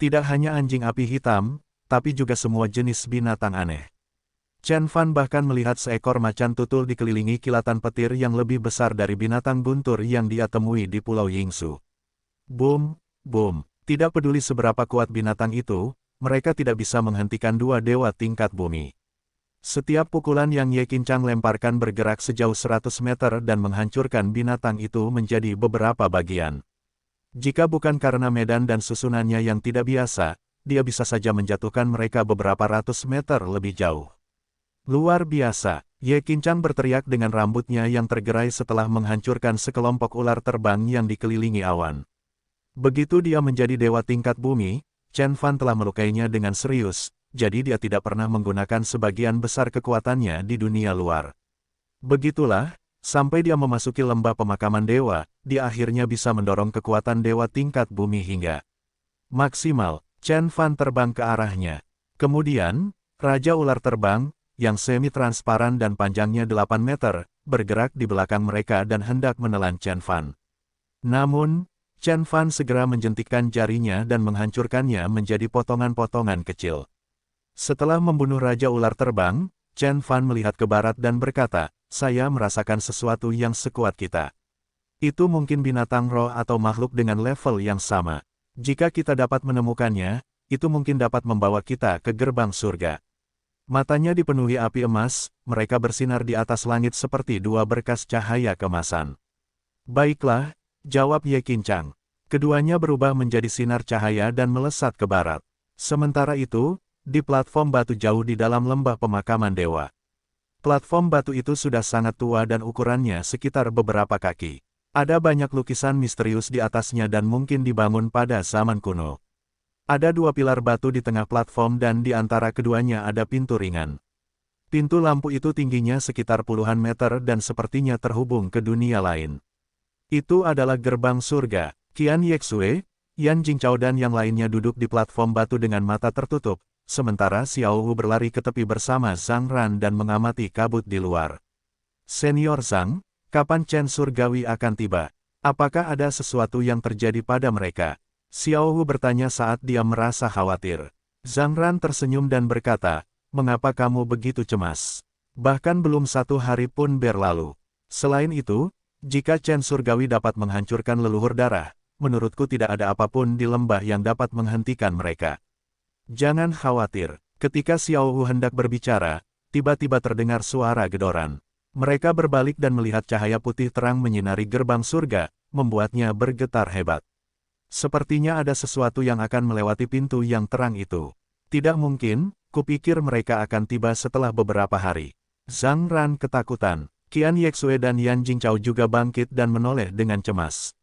Tidak hanya anjing api hitam, tapi juga semua jenis binatang aneh. Chen Fan bahkan melihat seekor macan tutul dikelilingi kilatan petir yang lebih besar dari binatang guntur yang dia temui di Pulau Yingsu. Boom, boom. Tidak peduli seberapa kuat binatang itu, mereka tidak bisa menghentikan dua dewa tingkat bumi. Setiap pukulan yang Ye Qincang lemparkan bergerak sejauh 100 meter dan menghancurkan binatang itu menjadi beberapa bagian. Jika bukan karena medan dan susunannya yang tidak biasa, dia bisa saja menjatuhkan mereka beberapa ratus meter lebih jauh. Luar biasa, Ye Qincang berteriak dengan rambutnya yang tergerai setelah menghancurkan sekelompok ular terbang yang dikelilingi awan. Begitu dia menjadi dewa tingkat bumi, Chen Fan telah melukainya dengan serius, jadi dia tidak pernah menggunakan sebagian besar kekuatannya di dunia luar. Begitulah, sampai dia memasuki lembah pemakaman dewa, dia akhirnya bisa mendorong kekuatan dewa tingkat bumi hingga maksimal. Chen Fan terbang ke arahnya. Kemudian, Raja Ular terbang, yang semi-transparan dan panjangnya 8 meter, bergerak di belakang mereka dan hendak menelan Chen Fan. Namun, Chen Fan segera menjentikkan jarinya dan menghancurkannya menjadi potongan-potongan kecil. Setelah membunuh Raja Ular terbang, Chen Fan melihat ke barat dan berkata, "Saya merasakan sesuatu yang sekuat kita. Itu mungkin binatang roh atau makhluk dengan level yang sama. Jika kita dapat menemukannya, itu mungkin dapat membawa kita ke gerbang surga." Matanya dipenuhi api emas, mereka bersinar di atas langit seperti dua berkas cahaya kemasan. "Baiklah," jawab Ye Qincang. Keduanya berubah menjadi sinar cahaya dan melesat ke barat. Sementara itu, di platform batu jauh di dalam lembah pemakaman dewa. Platform batu itu sudah sangat tua dan ukurannya sekitar beberapa kaki. Ada banyak lukisan misterius di atasnya dan mungkin dibangun pada zaman kuno. Ada dua pilar batu di tengah platform dan di antara keduanya ada pintu ringan. Pintu lampu itu tingginya sekitar puluhan meter dan sepertinya terhubung ke dunia lain. Itu adalah gerbang surga. Qian Yexue, Yan Jingchao dan yang lainnya duduk di platform batu dengan mata tertutup. Sementara Xiao Wu berlari ke tepi bersama Zhang Ran dan mengamati kabut di luar. "Senior Zhang, kapan Chen Surgawi akan tiba? Apakah ada sesuatu yang terjadi pada mereka?" Xiao Wu bertanya saat dia merasa khawatir. Zhang Ran tersenyum dan berkata, "Mengapa kamu begitu cemas? Bahkan belum 1 hari pun berlalu. Selain itu, jika Chen Surgawi dapat menghancurkan leluhur darah, menurutku tidak ada apapun di lembah yang dapat menghentikan mereka." "Jangan khawatir." Ketika Xiao Wu hendak berbicara, tiba-tiba terdengar suara gedoran. Mereka berbalik dan melihat cahaya putih terang menyinari gerbang surga, membuatnya bergetar hebat. Sepertinya ada sesuatu yang akan melewati pintu yang terang itu. "Tidak mungkin, kupikir mereka akan tiba setelah beberapa hari." Zhang Ran ketakutan. Qian Yexue dan Yan Jingchao juga bangkit dan menoleh dengan cemas.